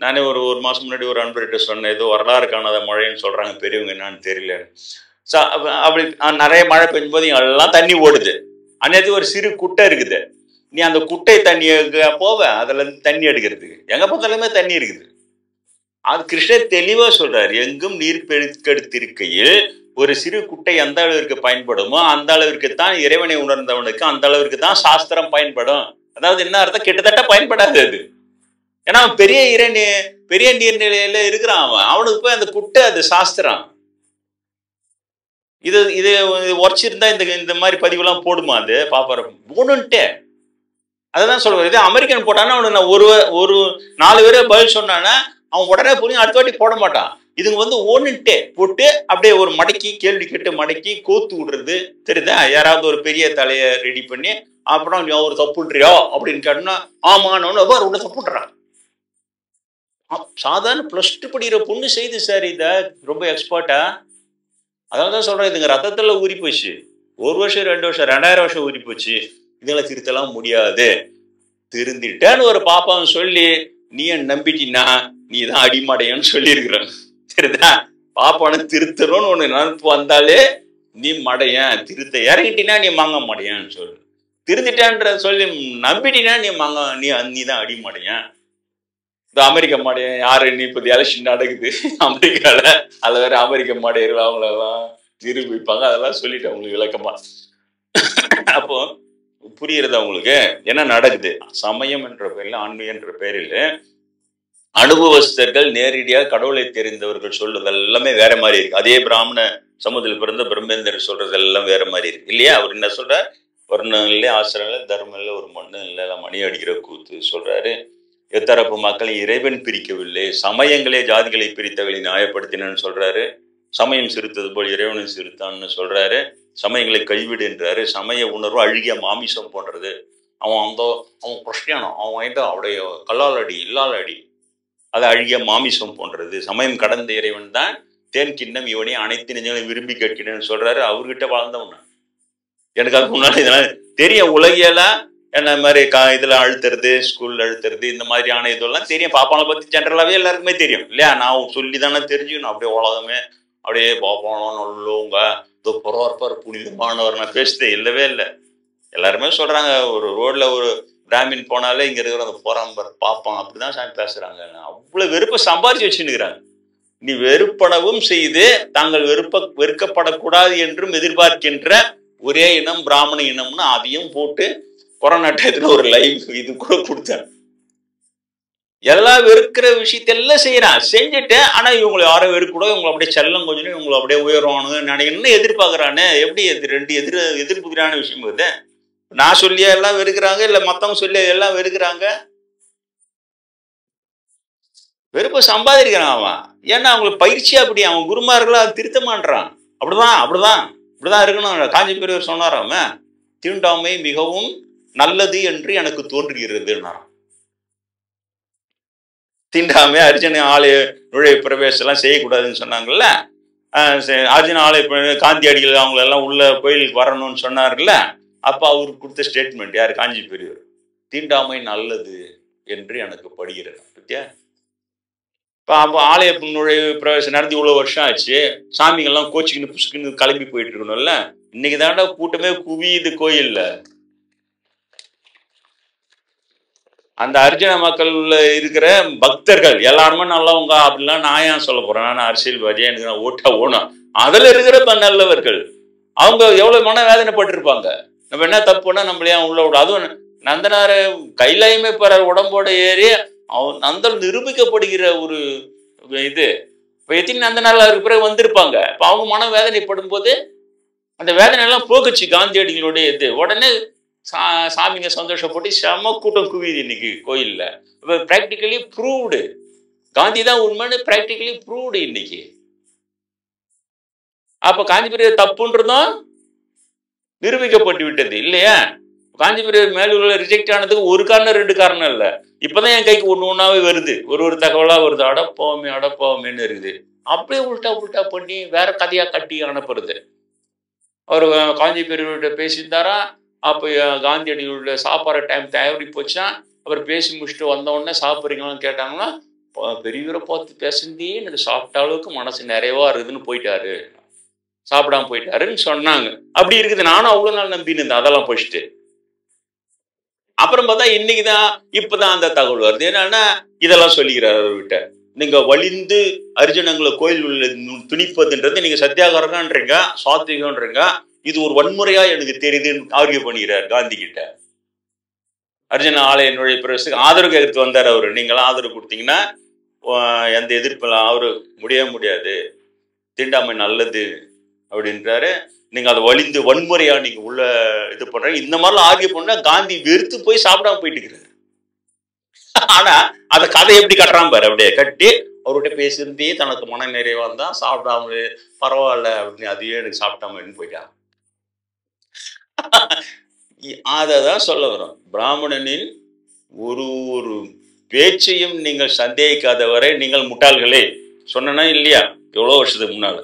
நானே ஒரு மாசம் முன்னாடி ஒரு அன்பர்கிட்ட சொன்னேன், ஏதோ வரலாறு காணாத மழைன்னு சொல்றாங்க பெரியவங்க, என்னன்னு தெரியல. அப்படி நிறைய மழை பெய்யும் போது எல்லாம் தண்ணி ஓடுது. அன்னைக்கு ஒரு சிறு குட்டை இருக்குது. நீ அந்த குட்டை தண்ணியை போவ அதுல இருந்து தண்ணி எடுக்கிறதுக்கு எங்க பார்த்தாலுமே தண்ணி இருக்குது. அது கிருஷ்ணர் தெளிவா சொல்றாரு, எங்கும் நீர் பெருக்கெடுத்திருக்கையில் ஒரு சிறு குட்டை எந்த அளவிற்கு பயன்படுமோ அந்த அளவிற்கு தான் இறைவனை உணர்ந்தவனுக்கு அந்த அளவிற்கு தான் சாஸ்திரம் பயன்படும். அதாவது என்ன அர்த்தம்? கிட்டத்தட்ட பயன்படாது அது. ஏன்னா அவன் பெரிய நீர்நிலையில இருக்கிறான். அவனுக்கு போய் அந்த குட்டை அது சாஸ்திரம். இது உரைச்சிருந்தா இந்த மாதிரி பதிவுலாம் போடுமா? அது பாப்பாரு போனுன்ட்டே அதான் சொல்றேன். இதே அமெரிக்கன் போட்டானா அவனுக்கு நான் ஒரு 4 பேரை பதில் சொன்னானா அவன் உடனே புரியும், அடுத்த வாட்டி போட மாட்டான். இதுங்க ஓனுன்ட்டே போட்டு அப்படியே ஒரு மடக்கி கேள்வி கேட்டு மடக்கி கோத்து விடுறது. தெரியுதா? யாராவது ஒரு பெரிய தலையை ரெடி பண்ணி அப்புறம் நீ ஒரு தப்புன்றியோ அப்படின்னு கேட்டோம்னா ஆமான்னு ஒன்று தப்புன்றான். சாதாரண +2 படிக்கிற பொண்ணு செய்து சார் இத ரொம்ப எக்ஸ்பர்ட்டா. அதான் தான் சொல்றேன், இதுங்க ரத்தத்துல ஊறி போச்சு. 1 வருஷம் 2 வருஷம் 2000 வருஷம் ஊறி போச்சு. இதெல்லாம் திருத்தலாம் முடியாது. திருந்திட்டேன்னு ஒரு பாப்பான்னு சொல்லி நீ நம்பிட்டினா நீ தான் அடிமடையன்னு சொல்லியிருக்கிறான். சரிதா? பாப்பான திருத்தணும்னு ஒண்ணு நினைப்பு வந்தாலே நீ மடையன், திருத்த இறங்கிட்டினா நீ மாங்க மடையான்னு சொல்லு. திருந்திட்டான்ற சொல்லி நம்பிட்டினா நீ தான் அடிமடையன். இந்த அமெரிக்க மாடையன் யாரு? நீ இப்ப எலெக்ஷன் நடக்குது அமெரிக்கால, அதுல வேற அமெரிக்க மாடையர்கள் அவங்களெல்லாம் நிரூபிப்பாங்க. அதெல்லாம் சொல்லிட்டு அவங்களுக்கு விளக்கமா. அப்போ புரியுறது அவங்களுக்கு என்ன நடக்குது? சமயம் என்ற பேர்ல, ஆன்மீகம் என்ற பேரில் அனுபவஸ்தர்கள் நேரடியாக கடவுளை தெரிந்தவர்கள் சொல்றது எல்லாமே வேற மாதிரி இருக்கு. அதே பிராமண சமூகத்தில் பிறந்த பிரம்மேந்தர் சொல்றது எல்லாம் வேற மாதிரி இருக்கு இல்லையா? அவர் என்ன சொல்றார்? வர்ணம் இல்லை, ஆசிரம் இல்லை, தர்மம் இல்லை, ஒரு மண்ணு இல்லை, எல்லாம் மணி அடிக்கிற கூத்து சொல்றாரு. எத்தரப்பு மக்களை இறைவன் பிரிக்கவில்லை, சமயங்களே ஜாதிகளை பிரித்தவர்களை நியாயப்படுத்தினு சொல்றாரு. சமயம் சிறுத்தது போல் இறைவனும் சிறுத்தான்னு சொல்றாரு. சமயங்களை கைவிடு என்றாரு. சமய உணர்வு அழுகிய மாமிசம் போன்றது. அவன் கிறிஸ்டியானோ, அவன் அவருடைய கல்லால் அடி இல்லால் அடி, அது அழுகிய மாமிசம் போன்றது. சமயம் கடந்த இறைவன் தான் தேன் கிண்ணம் இவனே அனைத்து நெஞ்சங்களையும் விரும்பி கேட்கிறேன்னு சொல்றாரு. அவர்கிட்ட வாழ்ந்தவன் எனக்கு அதுக்கு முன்னாடி இதெல்லாம் தெரியும். உலகியெல்லாம் என்ன மாதிரி இதுல அழுத்துறது, ஸ்கூல்ல அழுத்துறது, இந்த மாதிரியான இதெல்லாம் தெரியும். பாப்பானை பத்தி ஜென்ரலாவே எல்லாருக்குமே தெரியும் இல்லையா? நான் சொல்லி தானே தெரிஞ்சுக்கணும். அப்படியே உலகமே அப்படியே பாப்பானோ நல்லவங்க பொறப்பார் புனிதமானவர் நான் பேசுதே இல்லவே இல்லை. எல்லாருமே சொல்றாங்க, ஒரு ரோட்ல ஒரு பிராமின் போனாலே இங்க இருக்கிற அந்த போறாம்பர் பாப்பான் அப்படிதான் சாமி பேசுறாங்க. அவ்வளவு வெறுப்பை சம்பாரிச்சு வச்சுன்னுக்குறாங்க. நீ வெறுப்பனவும் செய்து தாங்கள் வெறுக்கப்படக்கூடாது என்றும் எதிர்பார்க்கின்ற ஒரே இனம் பிராமண இனம்னு அதையும் போட்டு கொரோனா டயத்துல ஒரு லைவ் இது கூட கொடுத்தேன். எல்லாம் வெறுக்கிற விஷயத்தெல்லாம் செய்யறான், செஞ்சுட்டு ஆனா இவங்களை யாரும் வெறுக்கூடாது, இவங்களை அப்படியே செல்லம் கொஞ்சம் இவங்களை அப்படியே உயர்வானு என்ன எதிர்பார்க்கறானே. எப்படி ரெண்டு எதிர்ப்புகிறான விஷயம் இது. நான் சொல்லியா எல்லாம் வெறுக்கிறாங்க, இல்ல மத்தவங்க சொல்லி எல்லாம் வெறுக்கிறாங்க. வெறுப்ப சம்பாதிக்கிறான் அவன். ஏன்னா அவங்களுக்கு பயிற்சி அப்படி, அவன் குருமார்களா திருத்தமான்றான். அப்படிதான் இருக்கணும். காஞ்சி பெரியவர் சொன்னாராம, தீண்டாமை மிகவும் நல்லது என்று எனக்கு தோன்றுகிறது. தீண்டாமை அர்ஜுன ஆலய நுழைவு பிரவேசம் எல்லாம் செய்யக்கூடாதுன்னு சொன்னாங்கல்ல. அர்ஜுன ஆலய காந்தியடிகள் அவங்க எல்லாம் உள்ள கோயிலுக்கு வரணும்னு சொன்னார்ல. அப்ப அவருக்கு கொடுத்த ஸ்டேட்மெண்ட் யாரு? காஞ்சி பெரியவர். தீண்டாமை நல்லது என்று எனக்கு படுகிறது. பத்தியா? அப்போ ஆலய நுழைவு பிரவேசம் நடந்து இவ்வளவு வருஷம் ஆச்சு. சாமிகள்லாம் கோச்சிக்கின்னு புசுக்குன்னு கிளம்பி போயிட்டு இருக்கணும்ல. இன்னைக்கு தாண்டா கூட்டமே குவியுது கோயில்ல. அந்த அர்ஜுன மக்கள் இருக்கிற பக்தர்கள் எல்லாருமே நல்லவங்க அப்படிலாம் நான் ஏன் சொல்ல போறேன்? நான் அரசியல்வாதி, எனக்கு நான் ஓட்டா ஓணும். அதுல இருக்கிற நல்லவர்கள் அவங்க எவ்வளவு மன வேதனைப்பட்டிருப்பாங்க. நம்ம என்ன தப்புன்னா நம்மள ஏன் உள்ள விட. அதுவும் நந்தனார கைலாயமே பெற உடம்போட ஏறி நந்தல் நிரூபிக்கப்படுகிற ஒரு இது. இப்போ எத்தனை நந்தனால அதுக்கு பிறகு வந்திருப்பாங்க. இப்போ அவங்க மன வேதனைப்படும் போது அந்த வேதனை எல்லாம் போக்குச்சு காந்தியடிகளுடைய இது. உடனே சாமிங்க சந்தோஷப்பட்டு செம கூட்டம் குவியுது இன்னைக்கு கோயில்ல. இப்போ பிராக்டிக்கலி ப்ரூவ்டு காந்தி தான் உண்மைன்னு பிராக்டிக்கலி ப்ரூவ்டு இன்னைக்கு. அப்ப காந்தி பெரியவர் தப்புன்றதும் நிரூபிக்கப்பட்டு விட்டது இல்லையா? காஞ்சி பெரியவர் மேலூர்ல ரிஜெக்ட் ஆனதுக்கு ஒரு காரணம் ரெண்டு காரணம் இல்லை. இப்பதான் என் கைக்கு ஒண்ணாவே வருது, ஒரு தகவலா வருது. அடப்பாவமேன்னு இருக்குது. அப்படியே உல்டா பண்ணி வேற கதையா கட்டி அனுப்புறது. அவர் காஞ்சி பெரியவர்கிட்ட பேசியிருந்தாரா. அப்போ காந்தியடிகளோட சாப்பாடு டைம் தயாரி போச்சா. அவர் பேசி முடிச்சுட்டு வந்த உடனே சாப்பிட்றீங்களான்னு கேட்டாங்கன்னா, பெரியவரை பார்த்து பேசுந்தே எனக்கு சாப்பிட்ட அளவுக்கு மனசு நிறைவா இருக்குதுன்னு போயிட்டாரு, சாப்பிடாம போயிட்டாருன்னு சொன்னாங்க. அப்படி இருக்குது. நானும் அவ்வளவு நாள் நம்பின்னு இருந்தேன் அதெல்லாம் போயிட்டு. அப்புறம் பார்த்தா இன்னைக்குதான் இப்பதான் அந்த தகவல் வருது. என்னன்னா இதெல்லாம் சொல்லிக்கிறார் அவர்கிட்ட. நீங்க வலிந்து அர்ஜுனங்களை கோயில் உள்ள துணிப்பதுன்றது நீங்க சத்தியாகிரகன்றீங்க, சாத்விகன்றீங்க, இது ஒரு வன்முறையா எனக்கு தெரியுதுன்னு ஆர்கியூ பண்ணிக்கிறார் காந்தி கிட்ட. அர்ஜுன ஆலய நுழைவு பிரவேசத்துக்கு ஆதரவு கேட்கறதுக்கு வந்தார் அவரு. நீங்களாம் ஆதரவு கொடுத்தீங்கன்னா எந்த எதிர்ப்பெல்லாம் அவரு முடியாது, தீண்டாமை நல்லது அப்படின்றாரு. நீங்க அதை வலிந்து வன்முறையா நீங்க உள்ள இது பண்றீங்க. இந்த மாதிரிலாம் ஆர்கியூ பண்ணா காந்தி வெறுத்து போய் சாப்பிடாம போயிட்டு இருக்கிறாரு. ஆனா அந்த கதை எப்படி கட்டுறான் பாரு. அப்படியே கட்டி அவர்கிட்ட பேசியிருந்தே தனக்கு மன நிறைவா தான் சாப்பிடாம பரவாயில்ல அப்படின்னு அதையே எனக்கு சாப்பிட்டாமன்னு போயிட்டான். அததான் சொல்ல வரும். பிராமணனின் ஒரு ஒரு பேச்சையும் நீங்கள் சந்தேகிக்காத வரை நீங்கள் முட்டாள்களே. சொன்னா இல்லையா எவ்வளவு வருஷத்துக்கு முன்னால?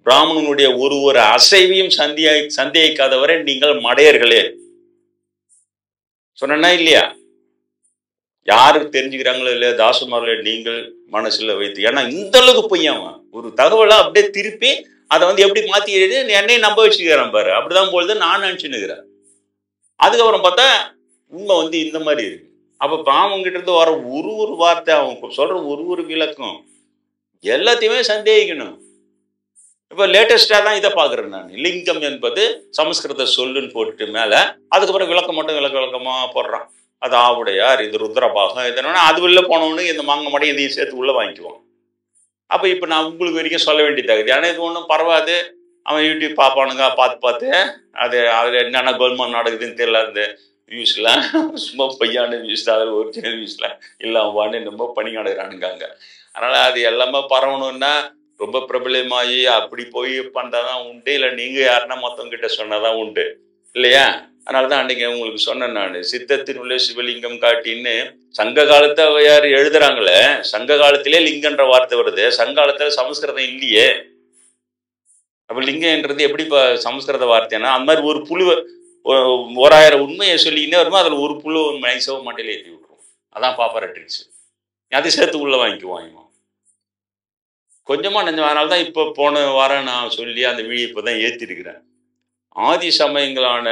பிராமணனுடைய ஒரு ஒரு அசைவையும் சந்தேகிக்காத வரை நீங்கள் மடையர்களே சொன்னா இல்லையா? யாருக்கு தெரிஞ்சுக்கிறாங்களோ இல்லையா தாசுமார்களே நீங்கள் மனசுல வைத்து. ஏன்னா இந்த அளவுக்கு பொய்யாம ஒரு தகவலா அப்படியே திருப்பி அதை எப்படி மாத்தி என்னையும் நம்ப வச்சுக்கிறான் பாரு. அப்படிதான் போலதான் நான் நினைச்சுன்னுக்கிறேன். அதுக்கப்புறம் பார்த்தா உண்மை இந்த மாதிரி இருக்கு. அப்ப பிராமணங்கிட்ட இருந்து வர ஒரு வார்த்தை, அவங்க சொல்ற ஒரு விளக்கம் எல்லாத்தையுமே சந்தேகிக்கணும். இப்ப லேட்டஸ்டா தான் இதை பாக்குறேன் நான். லிங்கம் என்பது சமஸ்கிருத சொல்லுன்னு போட்டுட்டு மேல அதுக்கப்புறம் விளக்கம் மட்டும் விளக்கமா போடுறான். அது ஆவுடையார், இது ருத்ரபாகம், இதனா அது உள்ள போனவனு இந்த மாங்க மடையும் இதையும் சேர்த்து உள்ள வாங்கிக்குவான். அப்ப இப்ப நான் உங்களுக்கு வரைக்கும் சொல்ல வேண்டியதாகுது. ஆனா இது ஒன்றும் பரவாது. அவன் யூடியூப் பார்ப்பானுங்க, பார்த்து அது அதுல என்னென்ன கோல்மான் நடக்குதுன்னு தெரியல. அந்த வியூஸ்லாம் சும்மா பொய்யான வியூஸ் தான், அதில் ஒரிஜினல் வியூஸ்லாம் இல்லாம ரொம்ப பணி நடக்கிறானுங்க. அதனால அது எல்லாமே பரவணும்னா ரொம்ப பிரபலமாகி அப்படி போய் பண்றதான் உண்டு. இல்லை நீங்க யாருன்னா மொத்தம் கிட்ட சொன்னதான் உண்டு இல்லையா? அதனாலதான் அன்னைக்கு உங்களுக்கு சொன்னேன் நான், சித்தத்தின் உள்ள சிவலிங்கம் காட்டின்னு. சங்க காலத்தை யார் எழுதுறாங்களே, சங்க காலத்திலே லிங்கன்ற வார்த்தை வருது, சங்க காலத்துல சமஸ்கிருதம் இல்லையே. அப்ப லிங்கம்ன்றது எப்படி சமஸ்கிருத வார்த்தைன்னா, அந்த மாதிரி ஒரு புழு 1000 உண்மையை சொல்லிக்கினே வருமா, அதுல ஒரு புழு நைசவ மாட்டையில ஏற்றி விட்டுருவோம். அதான் பாப்பரட்ரிக்ஸ். அதை சேர்த்து உள்ள வாங்கிக்குவாங்க கொஞ்சமா நெஞ்சம். அதனாலதான் இப்ப போன வாரம் நான் சொல்லி அந்த வீடியோ இப்பதான் ஏற்றிருக்கிறேன். ஆதி சமயங்களான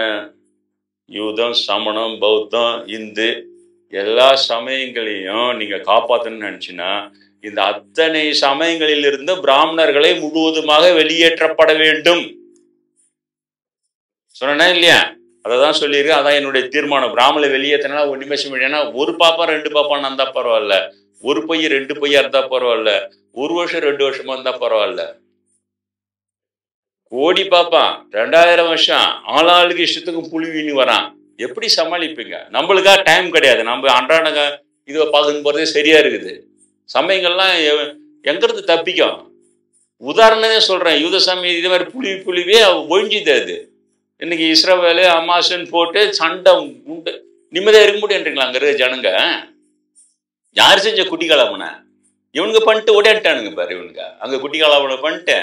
யூதம், சமணம், பௌத்தம், இந்து எல்லா சமயங்களையும் நீங்க காப்பாற்றணும்னு நினைச்சுன்னா இந்த அத்தனை சமயங்களில் இருந்து பிராமணர்களை முழுவதுமாக வெளியேற்றப்பட வேண்டும் சொன்னா இல்லையா? அதான் சொல்லியிருக்கு. அதான் என்னுடைய தீர்மானம். பிராமணை வெளியேற்றினா ஒரு நிமிஷம் இல்லைன்னா ஒரு பாப்பா 2 பாப்பான்னு இருந்தா பரவாயில்ல, ஒரு பைய 2 பையா இருந்தா பரவாயில்ல, 1 வருஷம் 2 வருஷமா இருந்தா பரவாயில்ல. கோடி பாப்பா 2000 வருஷம் ஆளாளுக்கு இஷ்டத்துக்கும் புழுவின்னு வரான். எப்படி சமாளிப்பீங்க? நம்மளுக்கா டைம் கிடையாது. நம்ம அன்றாட இதை பார்க்கணும் போறதே சரியா இருக்குது. சமயங்கள்லாம் எங்கிறது தப்பிக்கும். உதாரணமே சொல்றேன். யூத சமயம் இதே மாதிரி புழுவே ஒழிஞ்சுது. அது இன்னைக்கு இஸ்ரவேலு அமாசன் போட்டு சண்டை உண்டு. நிம்மதியா இருக்க முடியுன்றீங்களா? அங்க இருக்க ஜனங்க யாரு செஞ்ச குட்டி கலாபனை இவனுங்க பண்ணிட்டு ஓடியாட்டானுங்க பாரு. இவனுங்க அங்க குட்டி கலாபனை பண்ணிட்டு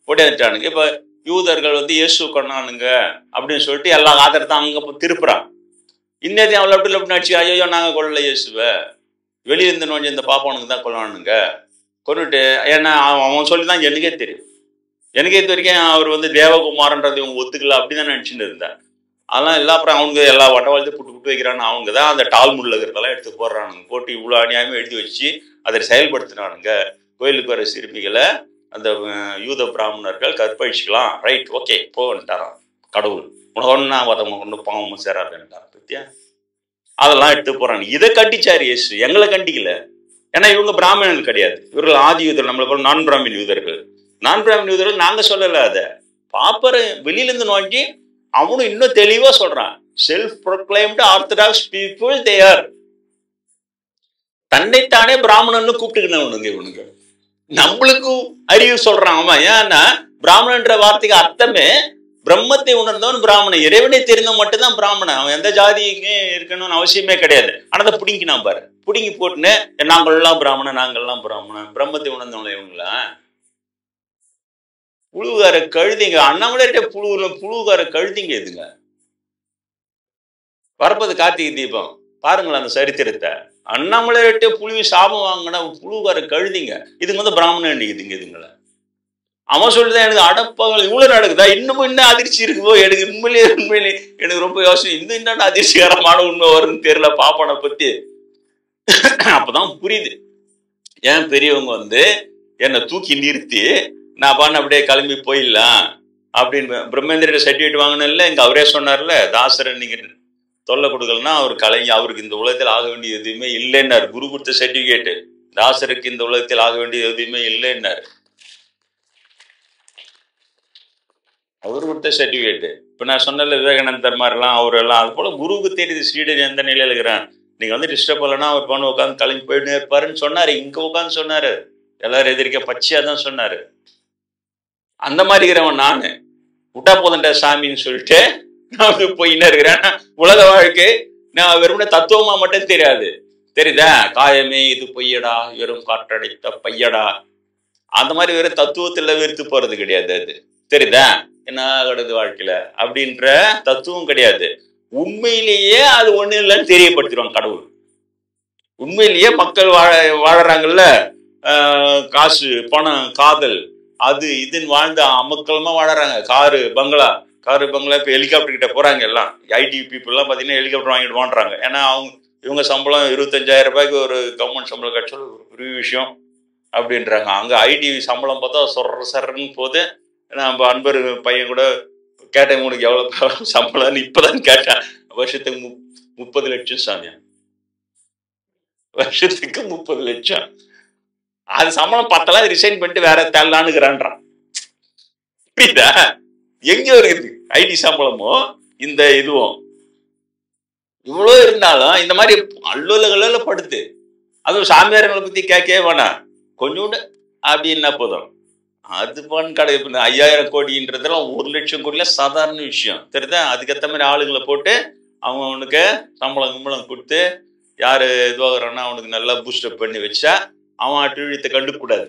ஓடியாட்டானுங்க. இப்ப யூதர்கள் இயேசு கொண்டானுங்க அப்படின்னு சொல்லிட்டு எல்லா ஆதரத்தை அங்க திருப்புறான். இன்னதையும் அவளை அப்படி அப்படி நடிச்சு ஐயோ நாங்க கொள்ளல இயேசுவ, வெளியே இருந்து நோஞ்சு இந்த பாப்பானுக்கு தான் கொள்ளானுங்க கொண்டுட்டு. ஏன்னா அவன் சொல்லிதான் எனக்கே தெரியும். எனக்கே இது வரைக்கும் அவர் தேவகுமாரன்றது இவங்க ஒத்துக்கல அப்படிதான் நினைச்சுட்டு இருந்தேன். அதெல்லாம் இல்லை. அப்புறம் அவங்க எல்லா வட்டவாழ்த்து புட்டு வைக்கிறான்னு அவங்க தான் அந்த டால்முட்ல இருக்கிறதெல்லாம் எடுத்து போடுறானுங்க. போட்டு இவ்வளோ அநியாயமே எழுதி வச்சு அதை செயல்படுத்தினானுங்க. கோயிலுக்கு வர சிறுமிகளை அந்த யூத பிராமணர்கள் கற்பழிச்சுக்கலாம். ரைட், ஓகே போன்ட்டாரான் கடவுள். உனக்கு ஒன்னா ஒன்று பாவமும் சேராதுன்ட்டார். பத்தியா? அதெல்லாம் எடுத்து போறாங்க. இதை கண்டிச்சாரு இயேசு, எங்களை கண்டிக்கல. ஏன்னா இவங்க பிராமணர்கள் கிடையாது. இவர்கள் ஆதி யூதர், நம்மளை போல நான் பிராமின் யூதர்கள். நான் பிராமின் யூதர்கள் நாங்க சொல்லல. அதை பாப்பரை வெளியில இருந்து நோக்கி அவனும் இன்னும் தெளிவா சொல்றான். Self proclaimed orthodox people they are. தன்னைத்தானே பிராமணன்னு கூப்பிட்டுக்கணுங்க இவனுங்க. நம்மளுக்கு அறிவு சொல்றான் அவன். ஏன்னா பிராமணன்ற வார்த்தைக்கு அர்த்தமே பிரம்மத்தை உணர்ந்தவன் பிராமணன். இறைவனை தெரிந்தவன் மட்டும்தான் பிராமணன். அவன் எந்த ஜாதிக்கு இருக்கணும்னு அவசியமே கிடையாது. ஆனா அதை பிடிங்கினான் பாரு. பிடுங்கி போட்டுன்னு நாங்கள்லாம் பிராமணன், நாங்கள்லாம் பிராமணன். பிரம்மத்தை உணர்ந்தவங்கள இவங்களா புழுகார கழுதிங்க. அண்ணாமலையிட்ட புழுகார கழுதிங்க எதுங்க? வரப்பது கார்த்திகை தீபம் பாருங்களேன் அந்த சரித்திரத்தை. அண்ணாமலையிட்ட புழுவி சாபம் வாங்கினா புழுகார கழுதிங்க. இதுங்க பிராமணன் நினைக்குதுங்க இதுங்களை. அவன் சொல்லிதான் எனக்கு அடப்பங்கள் இவ்வளவு நடக்குதா, இன்னமும் இன்னும் அதிர்ச்சி இருக்குதோ எனக்கு. உண்மையிலே எனக்கு ரொம்ப யோசனை. இன்னும் அதிர்ச்சிகரமான உண்மை வரும்னு தெரியல பாப்பானை பத்தி. அப்பதான் புரியுது ஏன் பெரியவங்க என்னை தூக்கி நிறுத்தி நான் பண்ண அப்படியே கிளம்பி போயிடலாம் அப்படின்னு. பிரம்மேந்திர சர்டிஃபிகேட் வாங்கினல இங்க அவரே சொன்னார்ல, தாசரன் நீங்க தொல்லை கொடுக்கலன்னா அவர் அவருக்கு இந்த உலகத்தில் ஆக வேண்டிய எதுவுமே இல்லைன்னாரு. குரு கொடுத்த சர்டிஃபிகேட். தாசருக்கு இந்த உலகத்தில் ஆக வேண்டிய எதுவுமே இல்லைன்னாரு அவர் கொடுத்த சர்டிஃபிகேட். இப்ப நான் சொன்னல விவேகானந்தர் மாதிரிலாம் அவரெல்லாம் அது போல குருவுக்கு தெரியுது ஸ்ரீடன் எந்த நிலையில இருக்கிறான். நீங்க டிஸ்டர்ப் பண்ணலன்னா அவர் பண்ண உட்காந்து கிளம்பி போயிட்டு இருப்பாருன்னு சொன்னாரு. இங்க உட்காந்து சொன்னாரு. எல்லாரும் எதிர்க்க பச்சையா தான் சொன்னாரு. அந்த மாதிரி இருக்கிறவன் நானு விட்டா போதண்ட சாமின்னு சொல்லிட்டு நான் போயின்னு இருக்கிறேன். உலக வாழ்க்கை நான் வெறும் தத்துவமா மட்டும் தெரியாது. தெரியுதா? காயமே இது பொய்யடா, வெறும் காற்றடைத்த பையடா. அந்த மாதிரி வெறும் தத்துவத்துல வெறுத்து போறது கிடையாது. அது தெரியுதா? என்ன கிடையாது வாழ்க்கையில அப்படின்ற தத்துவம் கிடையாது. உண்மையிலேயே அது ஒண்ணு இல்லைன்னு தெரியப்படுத்திடுவாங்க கடவுள். உண்மையிலேயே மக்கள் வாழறாங்கல்ல, காசு பணம் காதல் அது இதுன்னு வாழ்ந்த அமக்கலமா வாழறாங்க. காரு பங்களா இப்ப ஹெலிகாப்டர் கிட்ட போறாங்க. எல்லாம் ஐடி பீப்புள் எல்லாம் பாத்தீங்கன்னா ஹெலிகாப்டர் வாங்கிட்டு வாங்குறாங்க. ஏன்னா இவங்க சம்பளம் 25,000 ரூபாய்க்கு ஒரு கவர்மெண்ட் சம்பளம் கிடைச்சா ஒரு பெரிய விஷயம் அப்படின்றாங்க. அங்க ஐடி சம்பளம் பார்த்தா சர்ன்னு போது. நம்ம அன்பர் பையன் கூட கேட்டேன், உனக்கு எவ்வளவு சம்பளம் இப்பதான் கேட்டேன். வருஷத்துக்கு 30 லட்சம் சாமியா. வருஷத்துக்கு 30 லட்சம். அது சம்பளம் பத்தலாம் ரிசைன் பண்ணிட்டு வேற தேடலான்னுக்கிறான்றான். புரியுதா? எங்க இருக்குது ஐடி சம்பளமும் இந்த இதுவும்? இவ்வளவு இருந்தாலும் இந்த மாதிரி அல்லோல படுத்து. அதுவும் சாமியாரங்களை பத்தி கேட்கவே வேணாம். கொஞ்சோண்டு அப்படின்னா போதும். அது பண் கடை 5000 கோடின்றதெல்லாம் 1 லட்சம் கோடியில சாதாரண விஷயம். தெரியுதா? அதுக்கேற்ற மாதிரி ஆளுங்களை போட்டு அவனுக்கு சம்பளம் கொடுத்து யாரு இதுவாகிறான்னா அவனுக்கு நல்லா பூஸ்டப் பண்ணி வச்சா அவன் அட்டுழியத்தை கண்டுக்கூடாது.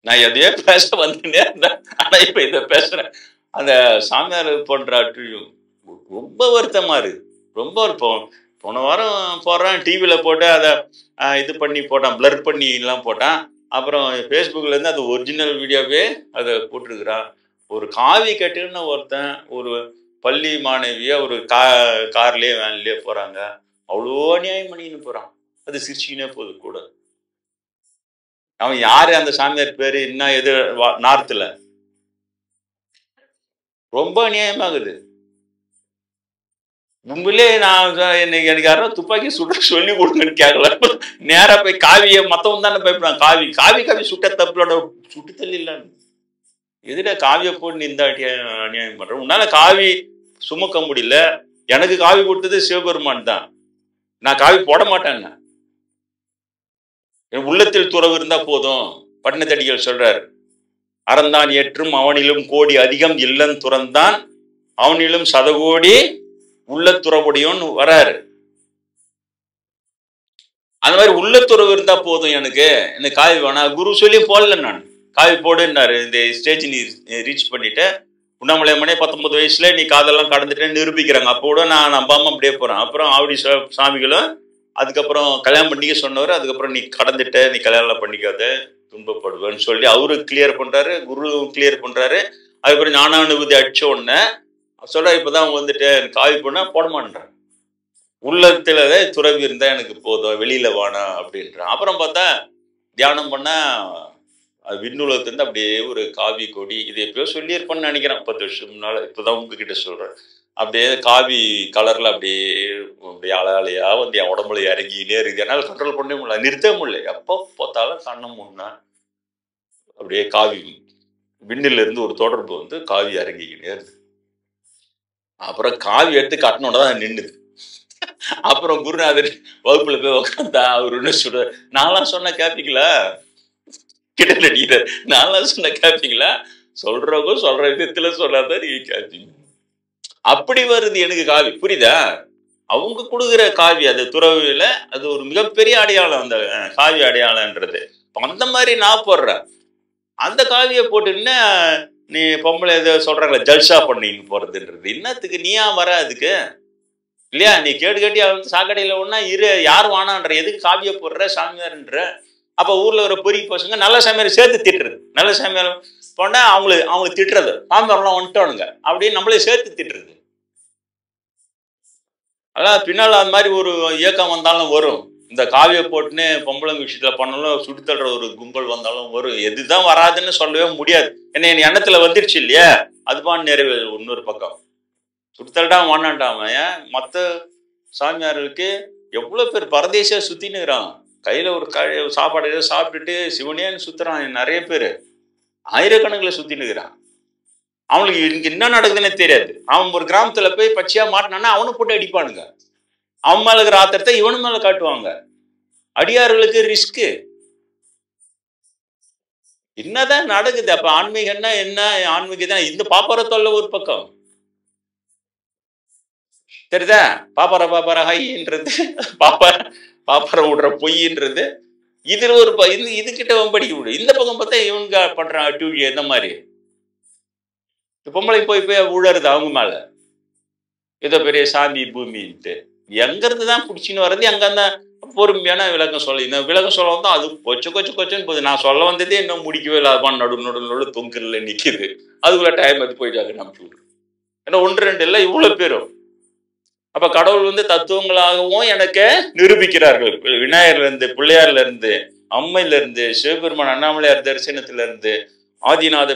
நான் எதையோ பேச வந்துட்டே இருந்தேன். ஆனா இப்ப இதை பேசுறேன். அந்த சாமியார் போன்ற அட்டுழியம் ரொம்ப வருத்தமா இருக்கு. ரொம்ப போன வாரம் போடுறான் டிவியில போட்டு அதை இது பண்ணி போட்டான், பிளர் பண்ணி எல்லாம் போட்டான். அப்புறம் ஃபேஸ்புக்ல இருந்து அது ஒரிஜினல் வீடியோவே அதை போட்டிருக்கிறான். ஒரு காவி கட்டுன்னு ஒருத்தன் ஒரு பள்ளி மாணவிய ஒரு கார்லயே வேன்லயே போறாங்க. அவ்வளோ அநியாயம் பண்ணின்னு போறான். அது சிரிச்சுக்கினே போகுது கூட. அவன் யாரு அந்த சாமியார் பேரு என்ன எது நார்த்துல ரொம்ப அநியாயமாகுது. உண்மையிலே நான் எனக்கு யாரும் துப்பாக்கி சுட்ட சொல்லி கொடுங்கன்னு கேட்கல. நேரா போய் காவியை மத்தவன் தானே பயப்படுறான். காவி காவி காவி சுட்ட தப்புலோட சுட்டு தள்ளி இல்லான்னு எதுல காவியை போட்டு நீ இந்த அநியாயம் பண்ற? உன்னால காவி சுமக்க முடியல. எனக்கு காவி கொடுத்தது சிவபெருமான் தான். நான் காவி போட மாட்டேன். உள்ளத்தில் துறவு இருந்தா போதும். பட்டினத்தடிகள் சொல்றாரு, அறந்தான் ஏற்றும் அவனிலும் கோடி அதிகம் இல்லன் துறந்தான் அவனிலும் சதகோடி உள்ளத்துறவுடையோன்னு வராரு. அந்த மாதிரி உள்ளத்துறவு இருந்தா போதும். எனக்கு காவி வேணாம். குரு சொல்லி போடல. நான் காவி போடுன்னாரு. இந்த ஸ்டேஜ் நீ ரீச் பண்ணிட்டு உண்ணாமலையம்மனே 19 வயசுல நீ காதெல்லாம் கடந்துட்டேன்னு நிரூபிக்கிறாங்க. அப்போ கூட நான் நம்பாம அப்படியே போறேன். அப்புறம் ஆவடி சாமிகளும் அதுக்கப்புறம் கல்யாணம் பண்ணிக்க சொன்னவர். அதுக்கப்புறம் நீ கடந்துட்ட, நீ கல்யாணம் பண்ணிக்காத, துன்பப்படுவேன்னு சொல்லி அவரு கிளியர் பண்றாரு, குரு கிளியர் பண்றாரு. அதுக்கப்புறம் ஞானானுபூதி அடிச்ச உடனே சொல்ற இப்பதான் வந்துட்டு காவி போனா போட மாட்டேன். உள்ளத்துல துறவி இருந்தா எனக்கு போதும், வெளியில வானா அப்படின்றான். அப்புறம் பார்த்தா தியானம் பண்ணா அது விண்ணுலகத்திலிருந்து அப்படியே ஒரு காவி கொடி, இது எப்பயோ சொல்லியிருப்பேன்னு நினைக்கிறேன் 10 வருஷம் முன்னால. இப்பதான் உங்ககிட்ட சொல்றேன். அப்படியே காவி கலர்ல அப்படியே அலையா வந்து என் உடம்புல இறங்கினே இருக்கு. என்னால் கண்ட்ரோல் பண்ணவே முடியல, நிறுத்த முடியல. எப்போ பார்த்தாலும் கண்ண முன்னா அப்படியே காவி விண்ணில இருந்து ஒரு தொடர்பு வந்து காவி இறங்கிக்கினே இருக்கு. அப்புறம் காவி எடுத்து கட்டணோட தான் நின்றுது. அப்புறம் குருநாதர் வகுப்புல போய் உட்காந்தா அவரு என்ன சொல்ற, நான்லாம் சொன்ன கேப்பீங்களா? கிட்ட நடிக்கிறார். நான்லாம் சொன்ன கேப்பீங்களா? சொல்றவங்க சொல்ற விதத்துல சொல்லாதான் நீங்க கேப்பீங்க. அப்படி வருது எனக்கு காவி. புரியுதா? அவங்க கொடுக்குற காவி அது துறவில அது ஒரு மிகப்பெரிய அடையாளம். அந்த காவி அடையாளம்ன்றது அந்த மாதிரி நான் போடுறேன். அந்த காவியை போட்டுன்னா நீ பொம்பளை எதோ சொல்றாங்களே ஜல்சா பண்ணின்னு போறதுன்றது என்னத்துக்கு? நீயா வர அதுக்கு இல்லையா? நீ கேட்டு கேட்டி அவன் சாக்கடையில ஒன்னா இரு, யார் வானான்ற, எதுக்கு காவியை போடுற சாமியார்ன்ற? அப்ப ஊர்ல ஒரு பொறி பசங்க நல்ல சாமியார் சேர்த்து திட்டுறது. நல்ல சாமியார் போனா அவங்க திட்டுறது, சாமியார்லாம் வந்துட்டானுங்க அப்படின்னு நம்மளே சேர்த்து திட்டுறது. அதான் பின்னால் அந்த மாதிரி ஒரு இயக்கம் வந்தாலும் வரும். இந்த காவியை போட்டுன்னு பொம்பளைங்க விஷயத்துல பண்ணாலும் சுடுத்தல்ற ஒரு கும்பல் வந்தாலும் வரும். எதுதான் வராதுன்னு சொல்லவே முடியாது. என்ன என் எண்ணத்துல வந்துருச்சு இல்லையா? அதுதான் நிறைவே. இன்னொரு பக்கம் சுடுத்தல்டா வாண்டாம மற்ற சாமியார்களுக்கு எவ்வளவு பேர் பரதேசியா சுத்தினுக்கிறான். கையில ஒரு சாப்பாடு ஏதோ சாப்பிட்டுட்டு சிவனேன்னு சுத்துறான். நிறைய பேர் ஆயிரக்கணக்கில் சுத்தினுக்கிறான். அவனுக்கு இங்க என்ன நடக்குதுன்னு தெரியாது. அவன் ஒரு கிராமத்துல போய் பச்சையா மாட்டினான்னா அவனை போட்டு அடிப்பானுங்க. அவன் மேல இருக்கிற ஆத்திரத்தை இவனு மேல காட்டுவாங்க. அடியார்களுக்கு ரிஸ்க்கு. என்னதான் நடக்குது? அப்ப ஆன்மீகம்னா என்ன? ஆன்மீகம் இந்த பாப்பார தொல்லை ஒரு பக்கம் தெரியுதா? பாப்பார ஹைன்றது, பாப்பார விடுற பொய்ன்றது. இதுல ஒரு இதுகிட்ட படிக்க முடியும். இந்த பக்கம் பார்த்தா இவங்க பண்றான் டியூஷி. எந்த மாதிரி பொம்பளை போய் உழறது அவங்க மேல ஏதோ பெரிய சாமி பூமின்ட்டு. எங்க இருந்துதான் பிடிச்சின்னு வர்றது? எங்க இருந்தா பொறுமையான விளக்கம் சொல்ல. இந்த விளக்கம் சொல்ல வந்தா அது கொச்சுன்னு போகுது. நான் சொல்ல வந்ததே இன்னும் முடிக்கவே இல்லை. நடு தொங்குல நிக்குது. அதுக்குள்ள டைம் எடுத்து போயிட்டாங்க நம்ம. ஏன்னா 1-2 இல்லை, இவ்வளவு பேரும். அப்ப கடவுள் வந்து தத்துவங்களாகவும் எனக்கு நிரூபிக்கிறார்கள். விநாயகர்ல இருந்து, பிள்ளையார்ல இருந்து, அம்மையில இருந்து, சிவபெருமான் அண்ணாமலையார் தரிசனத்துல இருந்து, ஆதிநாத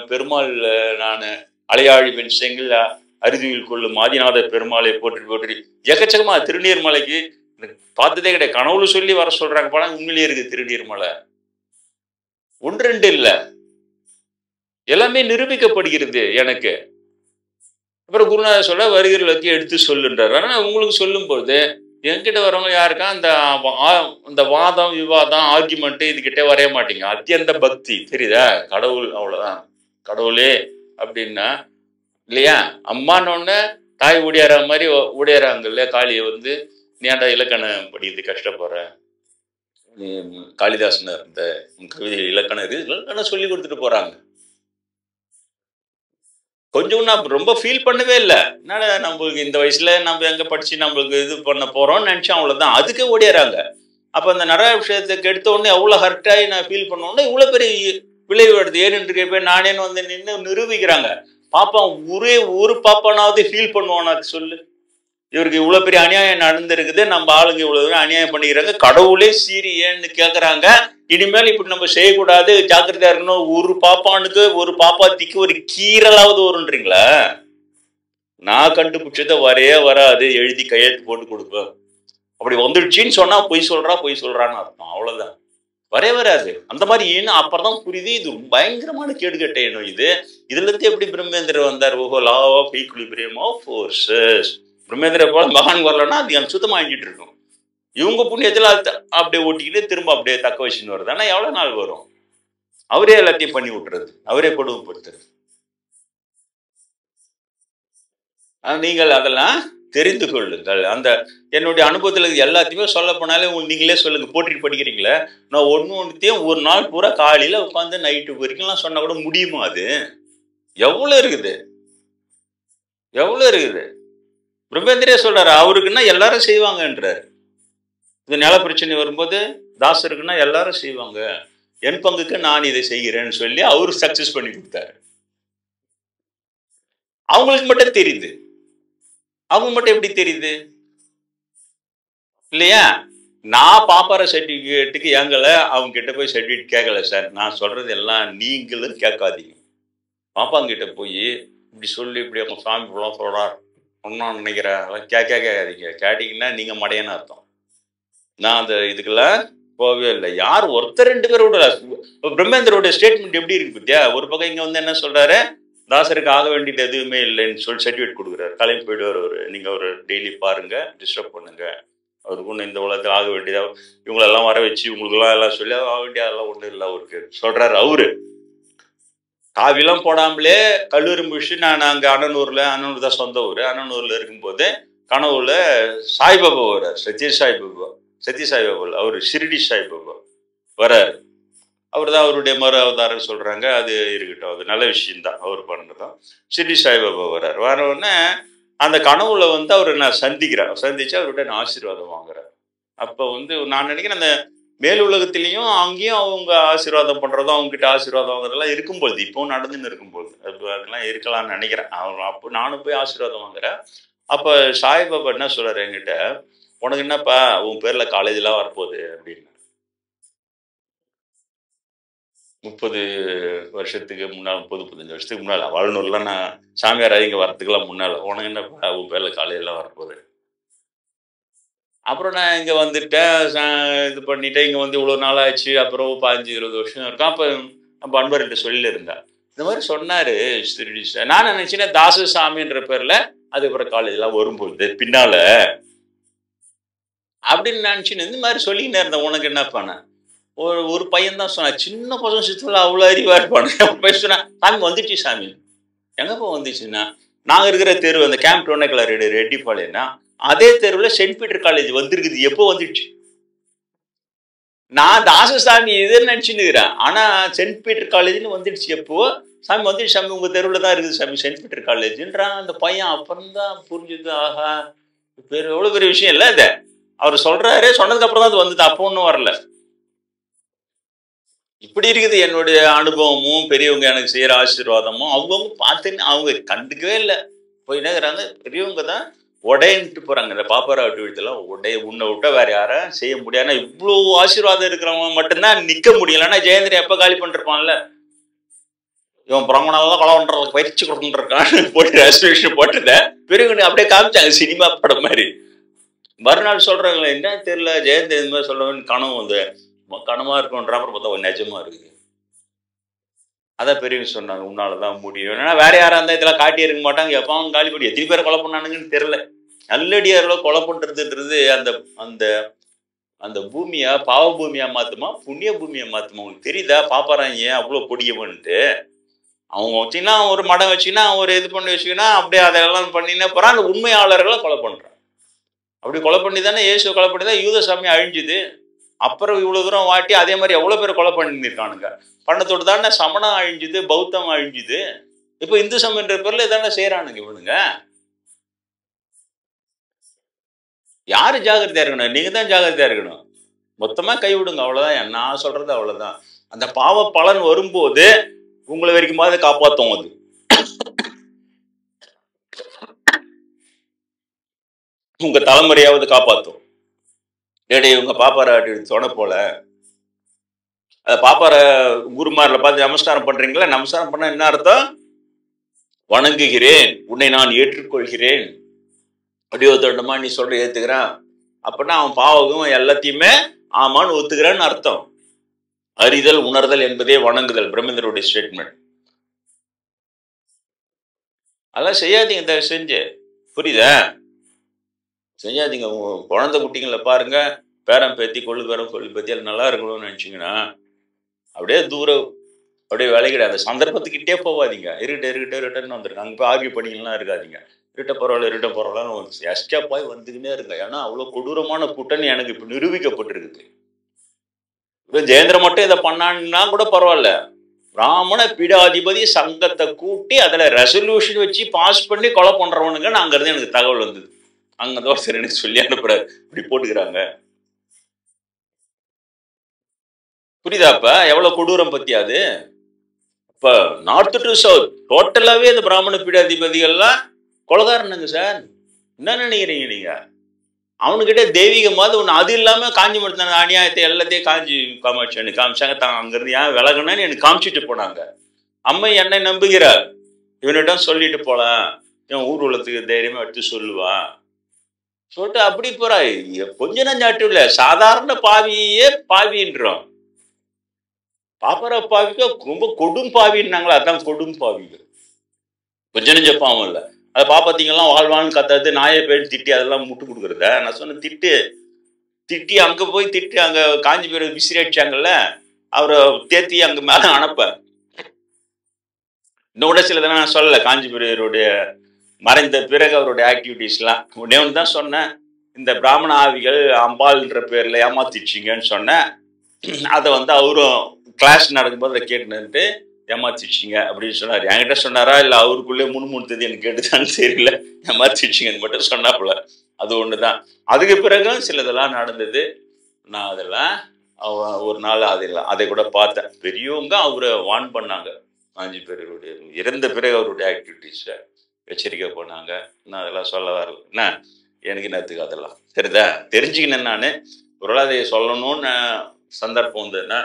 பெருமாள் நான் அலையாழிவன் செங்கில் அருதியில் கொள்ளும் ஆதிநாத பெருமாளை போற்றி எக்கச்சக்கமா திருநீர்மலைக்கு பார்த்ததே கிடையாது. கனவுல சொல்லி வர சொல்றாங்க. படம் உண்மையிலேயே இருக்கு. திருநீர்மலை 1-2 இல்லை, எல்லாமே நிரூபிக்கப்படுகிறது எனக்கு. அப்புறம் குருநாதர் சொல்ல வருகிறவர்களுக்கு எடுத்து சொல்லுன்றார். ஆனா உங்களுக்கு சொல்லும் போது என்கிட்ட வரவங்க யாருக்கா இந்த வாதம் விவாதம் ஆர்குமெண்ட் இதுகிட்ட வரைய மாட்டீங்க. அத்தியந்த பக்தி தெரியுதா? கடவுள் அவ்வளவுதான். கடவுளே அப்படின்னா இல்லையா? அம்மானோடனே தாய் ஊடியாரா மாதிரி ஊடியாராங்கல்ல. காளியை வந்து நீ ஏன்டா இலக்கணம் படிக்கிறது கஷ்டப்படுற, நீ காளிதாசன் இருந்த கவிதை இலக்கணம் இருக்கு, இலக்கணம் சொல்லி கொடுத்துட்டு போறாங்க. கொஞ்சம் நான் ரொம்ப ஃபீல் பண்ணவே இல்லை. என்னடா நம்மளுக்கு இந்த வயசுல நம்ம எங்க படிச்சு நம்மளுக்கு இது பண்ண போறோம்னு நினைச்சோம், அவ்வளவுதான். அதுக்கே ஓடிறாங்க. அப்ப அந்த நிறைய விஷயத்துக்கு எடுத்த உடனே எவ்வளவு ஹர்ட்டாகி நான் ஃபீல் பண்ண உடனே இவ்வளவு பெரிய விளைவு எடுத்து ஏன்னு போய் நானேன்னு வந்து நின்று நிரூபிக்கிறாங்க. பாப்பா ஒரே ஒரு பாப்பானாவது ஃபீல் பண்ணுவானா சொல்லு? இவருக்கு இவ்வளவு பெரிய அநியாயம் நடந்திருக்குது, நம்ம ஆளுங்க இவ்வளவு அநியாயம் பண்ணிக்கிறாங்க, கடவுளே சீரி ஏன்னு கேட்கறாங்க. இனிமேல் இப்படி நம்ம செய்யக்கூடாது, ஜாக்கிரதையா இருக்கணும். ஒரு பாப்பானுக்கு ஒரு பாப்பாத்திக்கு ஒரு கீரலாவது வரும்ன்றீங்களா? நான் கண்டுபிடிச்சத வரவே வராது, எழுதி கையெழுத்து போட்டு கொடுப்பேன். அப்படி வந்துடுச்சின்னு சொன்னா பொய் சொல்றான்னு அர்த்தம். அவ்வளவுதான். வரவே வராது. அந்த மாதிரி ஏன்னா அப்புறம் தான் புரியுது, இது பயங்கரமான கேடுகட்ட எண்ணம். இதுல இருந்து எப்படி பிரம்மேந்திரர் வந்தார்? ஓஹோ, law of equilibrium of forces. பிரம்மேந்திரர் போல மகான் வரலன்னா அது எனக்கு சுத்தமா அழிஞ்சிட்டு இருக்கும். இவங்க புண்ணியத்துல அப்படியே ஓட்டிக்கிட்டு திரும்ப அப்படியே தக்க வச்சுன்னு வருது. ஆனா எவ்வளவு நாள் வரும்? அவரே எல்லாத்தையும் பண்ணி விட்டுறது, அவரே கொடுமைப்படுத்துறது. நீங்கள் அதெல்லாம் தெரிந்து கொள்ளுங்கள். அந்த என்னுடைய அனுபவத்தில் எல்லாத்தையுமே சொல்ல போனாலே நீங்களே சொல்லுங்க. போட்டி படிக்கிறீங்களே, நான் ஒன்றுத்தையும் ஒரு நாள் பூரா காலையில் உட்காந்து நைட்டு வரைக்கும்லாம் சொன்னா கூட முடியுமா? அது எவ்வளோ இருக்குது, எவ்வளோ இருக்குது. பிரம்மேந்திரே சொல்றாரு, அவருக்குன்னா எல்லாரும் செய்வாங்கன்றாரு. இந்த நில பிரச்சனை வரும்போது தாசருக்குன்னா எல்லாரும் செய்வாங்க, என் பங்குக்கு நான் இதை செய்கிறேன்னு சொல்லி அவரு சக்சஸ் பண்ணி கொடுத்தாரு. அவங்களுக்கு மட்டும் தெரியுது. அவங்க மட்டும் எப்படி தெரியுது இல்லையா? நான் பாப்பார சர்டிபிகேட்டுக்கு ஏங்கலை, அவங்க கிட்ட போய் சர்டிபிகேட் கேட்கல சார். நான் சொல்றது எல்லாம் நீங்களும் கேட்காதீங்க. பாப்பாங்கிட்ட போய் இப்படி சொல்லி இப்படி அவங்க சாமி இப்படிலாம் சொல்றார் ஒன்னும் நினைக்கிறேன், கேட்காதீங்க. கேட்டீங்கன்னா நீங்க மடையன்னு அர்த்தம். நான் அந்த இதுக்கெல்லாம் போகவே இல்லை. யார் ஒருத்தர் ரெண்டு பேரோட பிரம்மேந்திரோட ஸ்டேட்மெண்ட் எப்படி இருக்கு பத்தியா? ஒரு பக்கம் இங்க வந்து என்ன சொல்றாரு, தாசருக்கு ஆக வேண்டியது எதுவுமே இல்லைன்னு சொல்லி சர்டிஃபிகேட் கொடுக்குறாரு. கிளம்பி போயிடுவார் அவரு. நீங்கள் ஒரு டெய்லி பாருங்க, டிஸ்டர்ப் பண்ணுங்க, அவருக்கு ஒன்று இந்த உலகத்தில் ஆக வேண்டியதா இவங்களெல்லாம் வர வச்சு இவங்களுக்கெல்லாம் எல்லாம் சொல்லி ஆக வேண்டிய அதெல்லாம் ஒன்றும் இல்லை அவருக்கு சொல்றாரு. அவரு காவிலாம் போடாமலே கல்லூரி முடிச்சு நான் அங்கே அண்ணனூர் தான் சொந்த ஊர். அண்ணனூர்ல இருக்கும்போது கனவுல சாய்பாபா வர்றார். சத்ய சாய்பாபா அவர் ஷிரடி சாய்பாபா வர்றாரு. அவர் தான் அவருடைய மறு அவதாரம் சொல்றாங்க. அது இருக்கட்டும், அது நல்ல விஷயம்தான் அவர் பண்ணதான். ஷிரடி சாய்பாபா வர்றார். வரவுடனே அந்த கனவுல வந்து அவரை நான் சந்திச்சு அவர்கிட்ட நான் ஆசீர்வாதம் வாங்குறேன். அப்போ வந்து நான் நினைக்கிறேன், அந்த மேல் உலகத்திலையும் அங்கேயும் அவங்க ஆசீர்வாதம் பண்றதும் அவங்க கிட்ட ஆசீர்வாதம் வாங்குறதெல்லாம் இருக்கும்போது, இப்பவும் நடந்துன்னு இருக்கும்போது அதெல்லாம் இருக்கலாம்னு நினைக்கிறேன். அப்போ நானும் போய் ஆசீர்வாதம் வாங்குறேன். அப்போ சாய்பாபா என்ன சொல்றாரு என்கிட்ட, உனக்கு என்னப்பா உன் பேர்ல காலேஜ்லாம் வரப்போகுது அப்படின்னு. 30 வருஷத்துக்கு முன்னால், 35 வருஷத்துக்கு முன்னால் வாழ்நூறுலாம் நான் சாமியார் இங்கே வரத்துக்கெல்லாம் முன்னால், உனக்கு என்ன உன் பேரில் காலையெல்லாம் வரப்போகுது. அப்புறம் நான் இங்கே வந்துட்டேன், இது பண்ணிட்டேன். இங்கே வந்து இவ்வளோ நாள் ஆச்சு. அப்புறம் 15-20 வருஷம் இருக்கும். அப்போ நம்ம அன்பர்கிட்ட சொல்லியிருந்தேன். இந்த மாதிரி சொன்னார் ஷிரடி. நான் நினச்சினேன் தாசசாமின்ற பேரில் அதுக்கப்புறம் காலேஜெலாம் வரும்போது பின்னால் அப்படின்னு நினச்சின்னு இந்த மாதிரி சொல்லிக்கினே இருந்தேன். உனக்கு என்ன பண்ண ஒரு பையன் தான் சொன்னான், சின்ன பசங்க சித்தத்தில் அவ்வளோ அறிவா இருப்பானு. போய் சொன்னா, சாமி வந்துச்சு. சாமி எங்கப்போ வந்துச்சுன்னா, நாங்கள் இருக்கிற தெரு அந்த கேம்ப் டொனேக்கலா ரெட்டிப்பாளையம்னா அதே தெருவில் சென்ட் பீட்டர் காலேஜ் வந்திருக்குது. எப்போ வந்துடுச்சு? நான் தாசசாமி இதுன்னு நினச்சின்னுக்கிறேன். ஆனால் சென்ட் பீட்டர் காலேஜ்னு வந்துடுச்சு. எப்போ சாமி வந்துடுச்சு, சாமி உங்கள் தெருவில் தான் இருக்குது சாமி சென்ட் பீட்டர் காலேஜ்ன்றான் அந்த பையன். அப்புறம் தான் புரிஞ்சுது, ஆஹா பேர் எவ்வளோ பெரிய விஷயம் இல்லை இதை அவர் சொல்கிறாரு. சொன்னதுக்கு அப்புறம் தான் அது வந்தது, அப்போ ஒன்றும் வரல. இப்படி இருக்குது என்னுடைய அனுபவமும் பெரியவங்க எனக்கு செய்யற ஆசீர்வாதமும். அவங்கவுங்க பார்த்துன்னு அவங்க கண்டுக்கவே இல்லை. போய் என்னங்கிறாங்க, பெரியவங்க தான் உடையன்ட்டு போறாங்க. இந்த பாப்பாராவட்டி வீட்டுலாம் உன்னை விட்டா வேற யாரும் செய்ய முடியாது. இவ்வளோ ஆசீர்வாதம் இருக்கிறவங்க மட்டும்தான் நிக்க முடியலன்னா ஜெயந்திரன் எப்ப காலி பண்ணிருப்பான்ல. இவன் பிரம்மணாதான் கொலை பண்றதுக்கு பயிற்சி கொடுத்துருக்கான்னு போட்டு ரெசல்யூஷன் போட்டுருந்த பெரியவங்க அப்படியே காமிச்சாங்க சினிமா படம் மாதிரி. மறுநாள் சொல்றாங்களே என்ன தெரியல, ஜெயந்திரன் இந்த மாதிரி சொல்றவன்னு கனவு வந்து கனமா இருக்கும்ன்ற அப்புறம் பார்த்தா ஒரு நிஜமா இருக்குது. அதான் பெரியவங்க சொன்னாங்க, உன்னாலதான் முடியும். ஏன்னா வேற யாரா இருந்தா இதெல்லாம் காட்டி இருக்க மாட்டாங்க. எப்போ அவங்க காலி பண்ணி எத்தனை பேரை கொலை பண்ணானுங்கன்னு தெரியல. நல்லடியார்களோ கொலை பண்றதுன்றது அந்த அந்த அந்த பூமியா பாவ பூமியா மாத்துமா புண்ணிய பூமியா மாத்துமா? உங்களுக்கு தெரியுதா? பாப்பாராங்க ஏன் அவ்வளவு கொடியவன்ட்டு. அவங்க வச்சுன்னா ஒரு மடம் வச்சுன்னா ஒரு இது பண்ணி வச்சுக்கினா அப்படியே அதெல்லாம் பண்ணினா போறான். அந்த உண்மையாளர்களை கொலை பண்றான். அப்படி கொலை பண்ணி தானே இயேசு கொலை பண்ணி தான் யூத சாமி அழிஞ்சுது. அப்புறம் இவ்வளவு தூரம் வாட்டி அதே மாதிரி எவ்வளவு பேர் கொலை பண்ணிருக்கானுங்க. பண்ணத்தோடு தானே சமணம் அழிஞ்சுது, பௌத்தம் அழிஞ்சுது. இப்போ இந்து சமயன்ற பேர்ல இதானே செய்யறானுங்க இவனுங்க. யாரு ஜாகிரதையா இருக்கணும்? நீங்க தான் ஜாகிரதையா இருக்கணும். மொத்தமா கைவிடுங்க, அவ்வளவுதான். நான் சொல்றது அவ்வளவுதான். அந்த பாவ பலன் வரும்போது உங்களை வரைக்குமாவது காப்பாத்தும். அது உங்க தலைமுறையாவது காப்பாத்தும். டேடே உங்க பாப்பாராட்டி சொன்ன போல பாப்பார குருமாரில் பார்த்து நமஸ்காரம் பண்றீங்களா? நமஸ்காரம் பண்ண என்ன அர்த்தம்? வணங்குகிறேன், உன்னை நான் ஏற்றுக்கொள்கிறேன். அப்படியே ஒத்துட்டமா நீ சொல்ற ஏத்துக்கிறான் அப்படின்னா அவன் பாவகம் எல்லாத்தையுமே ஆமான்னு ஒத்துக்கிறான்னு அர்த்தம். அறிதல் உணர்தல் என்பதே வணங்குதல், பிரம்மேந்திரோடைய ஸ்டேட்மெண்ட். அதெல்லாம் செய்யாதீங்க, தயவு செஞ்சு. புரியுதா? செய்யாதீங்க. குழந்தை குட்டிங்களை பாருங்க, பேரம் பேத்தி கொள்ளு பேரம் கொள்ளு பேத்தி அது நல்லா இருக்கணும்னு நினைச்சிங்கன்னா அப்படியே தூரம் அப்படியே விளைகிட. அந்த சந்தர்ப்பத்துக்கிட்டே போகாதீங்க. இருட்டன்னு வந்துருங்க. அங்கே போய் ஆர்கியூ பண்ணிக்கலாம் இருக்காதீங்க. இருட்ட பரவாயில்லன்னு எஸ்கேப் போய் வந்துக்கினே இருங்க. ஏன்னா அவ்வளோ கொடூரமான கூட்டணி எனக்கு இப்போ நிரூபிக்கப்பட்டிருக்குது. இப்போ ஜெயேந்திர மட்டும் இதை பண்ணான்னா கூட பரவாயில்ல. பிராமண பீடாதிபதி சங்கத்தை கூட்டி அதில் ரெசல்யூஷன் வச்சு பாஸ் பண்ணி கொலை பண்ணுறவனுங்க நான் அங்கேருந்து எனக்கு தகவல் வந்தது. அங்கே தோசை எனக்கு சொல்லி அனுப்புறாரு, இப்படி போட்டுக்கிறாங்க. புரியுதாப்ப எவ்வளவு கொடூரம் பத்தியாது. இப்ப நார்த் டு சவுத் டோட்டலாவே இந்த பிராமண பீடாதிபதிகள்லாம் கொலகாரனுங்க சார். என்ன நினைக்கிறீங்க நீங்க? அவனுக்கிட்ட தெய்வீகமாவது ஒண்ணு அது இல்லாம காஞ்சி மடுத்த அநியாயத்தை எல்லாத்தையும் காமிச்சாங்க. தான் அங்கிருந்து ஏன் விலகணும்னு எனக்கு காமிச்சிட்டு போனாங்க. அம்மை என்னை நம்புகிறார், இவனிடம் சொல்லிட்டு போலாம், இவன் ஊர் உலகத்துக்கு தைரியமா எடுத்து சொல்லுவான் சொல்லிட்டு அப்படி போறா. கொஞ்ச நஞ்சாட்டு இல்ல, சாதாரண பாவியே பாவின்றோம். பாப்பர பாவிக்க ரொம்ப கொடும் பாவின்னாங்களா? அதான் கொடும் பாவிகள். கொஞ்ச நெஞ்ச பாவம் இல்லை. அதை பாப்பாத்தீங்கெல்லாம் வாழ்வான்னு கத்தாது, நாயை பேர் திட்டி அதெல்லாம் முட்டு கொடுக்குறத. நான் சொன்னேன் திட்டி அங்க போய் திட்டி அங்க காஞ்சி பேர் விசிறி அடிச்சாங்கல்ல, அவரை தேத்தி அங்க மேல அனுப்ப. இன்னொட சிலதெல்லாம் நான் சொல்லலை. காஞ்சி பேருடைய மறைந்த பிறகு அவருடைய ஆக்டிவிட்டிஸ்லாம் உடனே ஒன்று தான் சொன்னேன். இந்த பிராமண ஆவிகள் அம்பாள்ன்ற பேர்ல ஏமாத்திச்சிங்கன்னு சொன்னேன். அதை அவரும் கிளாஸ் நடக்கும்போது அதை கேட்டுன்னுட்டு ஏமாத்திச்சிங்க அப்படின்னு சொன்னார். என்கிட்ட சொன்னாரா இல்லை அவருக்குள்ளே முன்முணுத்தது எனக்கு கேட்டுதான்னு தெரியல. ஏமாத்திச்சிங்கன்னு மட்டும் சொன்னாப்புல. அது ஒண்ணுதான். அதுக்கு பிறகு சிலதெல்லாம் நடந்தது. நான் அதெல்லாம் ஒரு நாள் அதை கூட பார்த்தேன். பெரியவங்க அவரை வான் பண்ணாங்க. காஞ்சி பேருடைய இறந்த பிறகு அவருடைய ஆக்டிவிட்டிஸை எச்சரிக்கை பண்ணாங்க. நான் அதெல்லாம் சொல்ல வரல. என்ன எனக்கு நேற்றுக்கு அதெல்லாம் சரிதா தெரிஞ்சுக்கினேன். நான் ஒரு வேளை அதை சொல்லணும்னு சந்தர்ப்பம் வந்ததுன்னா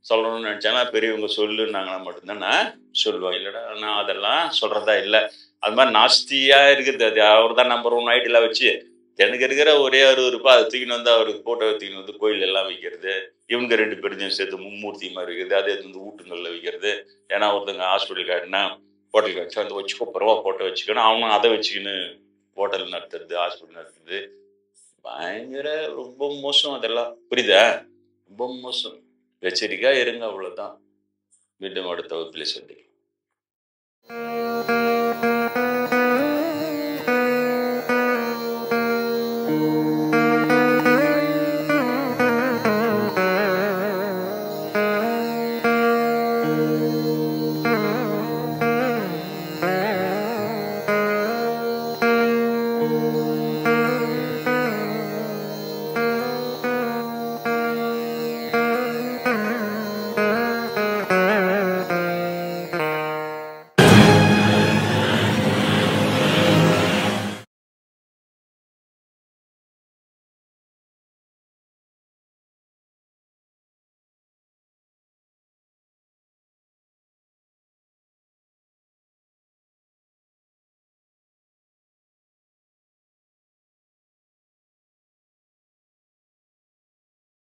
சொல்லணும்னு நினச்சேன்னா பெரியவங்க சொல்லுன்னாங்கன்னா மட்டும்தான் நான் சொல்லுவேன். இல்லைடா நான் அதெல்லாம் சொல்கிறதா இல்லை. அது மாதிரி நாஸ்தியாக இருக்குது. அது அவர் தான் நம்பர் 1 ஐடியெல்லாம் வச்சு எனக்கு இருக்கிற ஒரே 60 ரூபாய் அதை தூக்கின்னு அவருக்கு ஃபோட்டோ தூக்கின்னு கோயில் எல்லாம் வைக்கிறது. இவங்க 2 பேரும் சேர்த்து மும்மூர்த்தி மாதிரி வைக்கிறது. அதே வீட்டுங்களில் வைக்கிறது. ஏன்னா ஒருத்தங்க ஹாஸ்பிட்டல் காட்டினா ஹோட்டல் காட்சி வச்சுக்கோ பரவா ஃபோட்டோ வச்சுக்கணும், அவனும் அதை வச்சுக்கின்னு ஹோட்டல் நடத்துறது, ஹாஸ்பிட்டல் நடத்துறது. பயங்கர ரொம்ப மோசம் அதெல்லாம். புரியுதா? ரொம்ப மோசம். எச்சரிக்கையா இருங்க, அவ்வளவுதான். மீண்டும் அடுத்த வகுப்பில் சந்திக்கலாம்.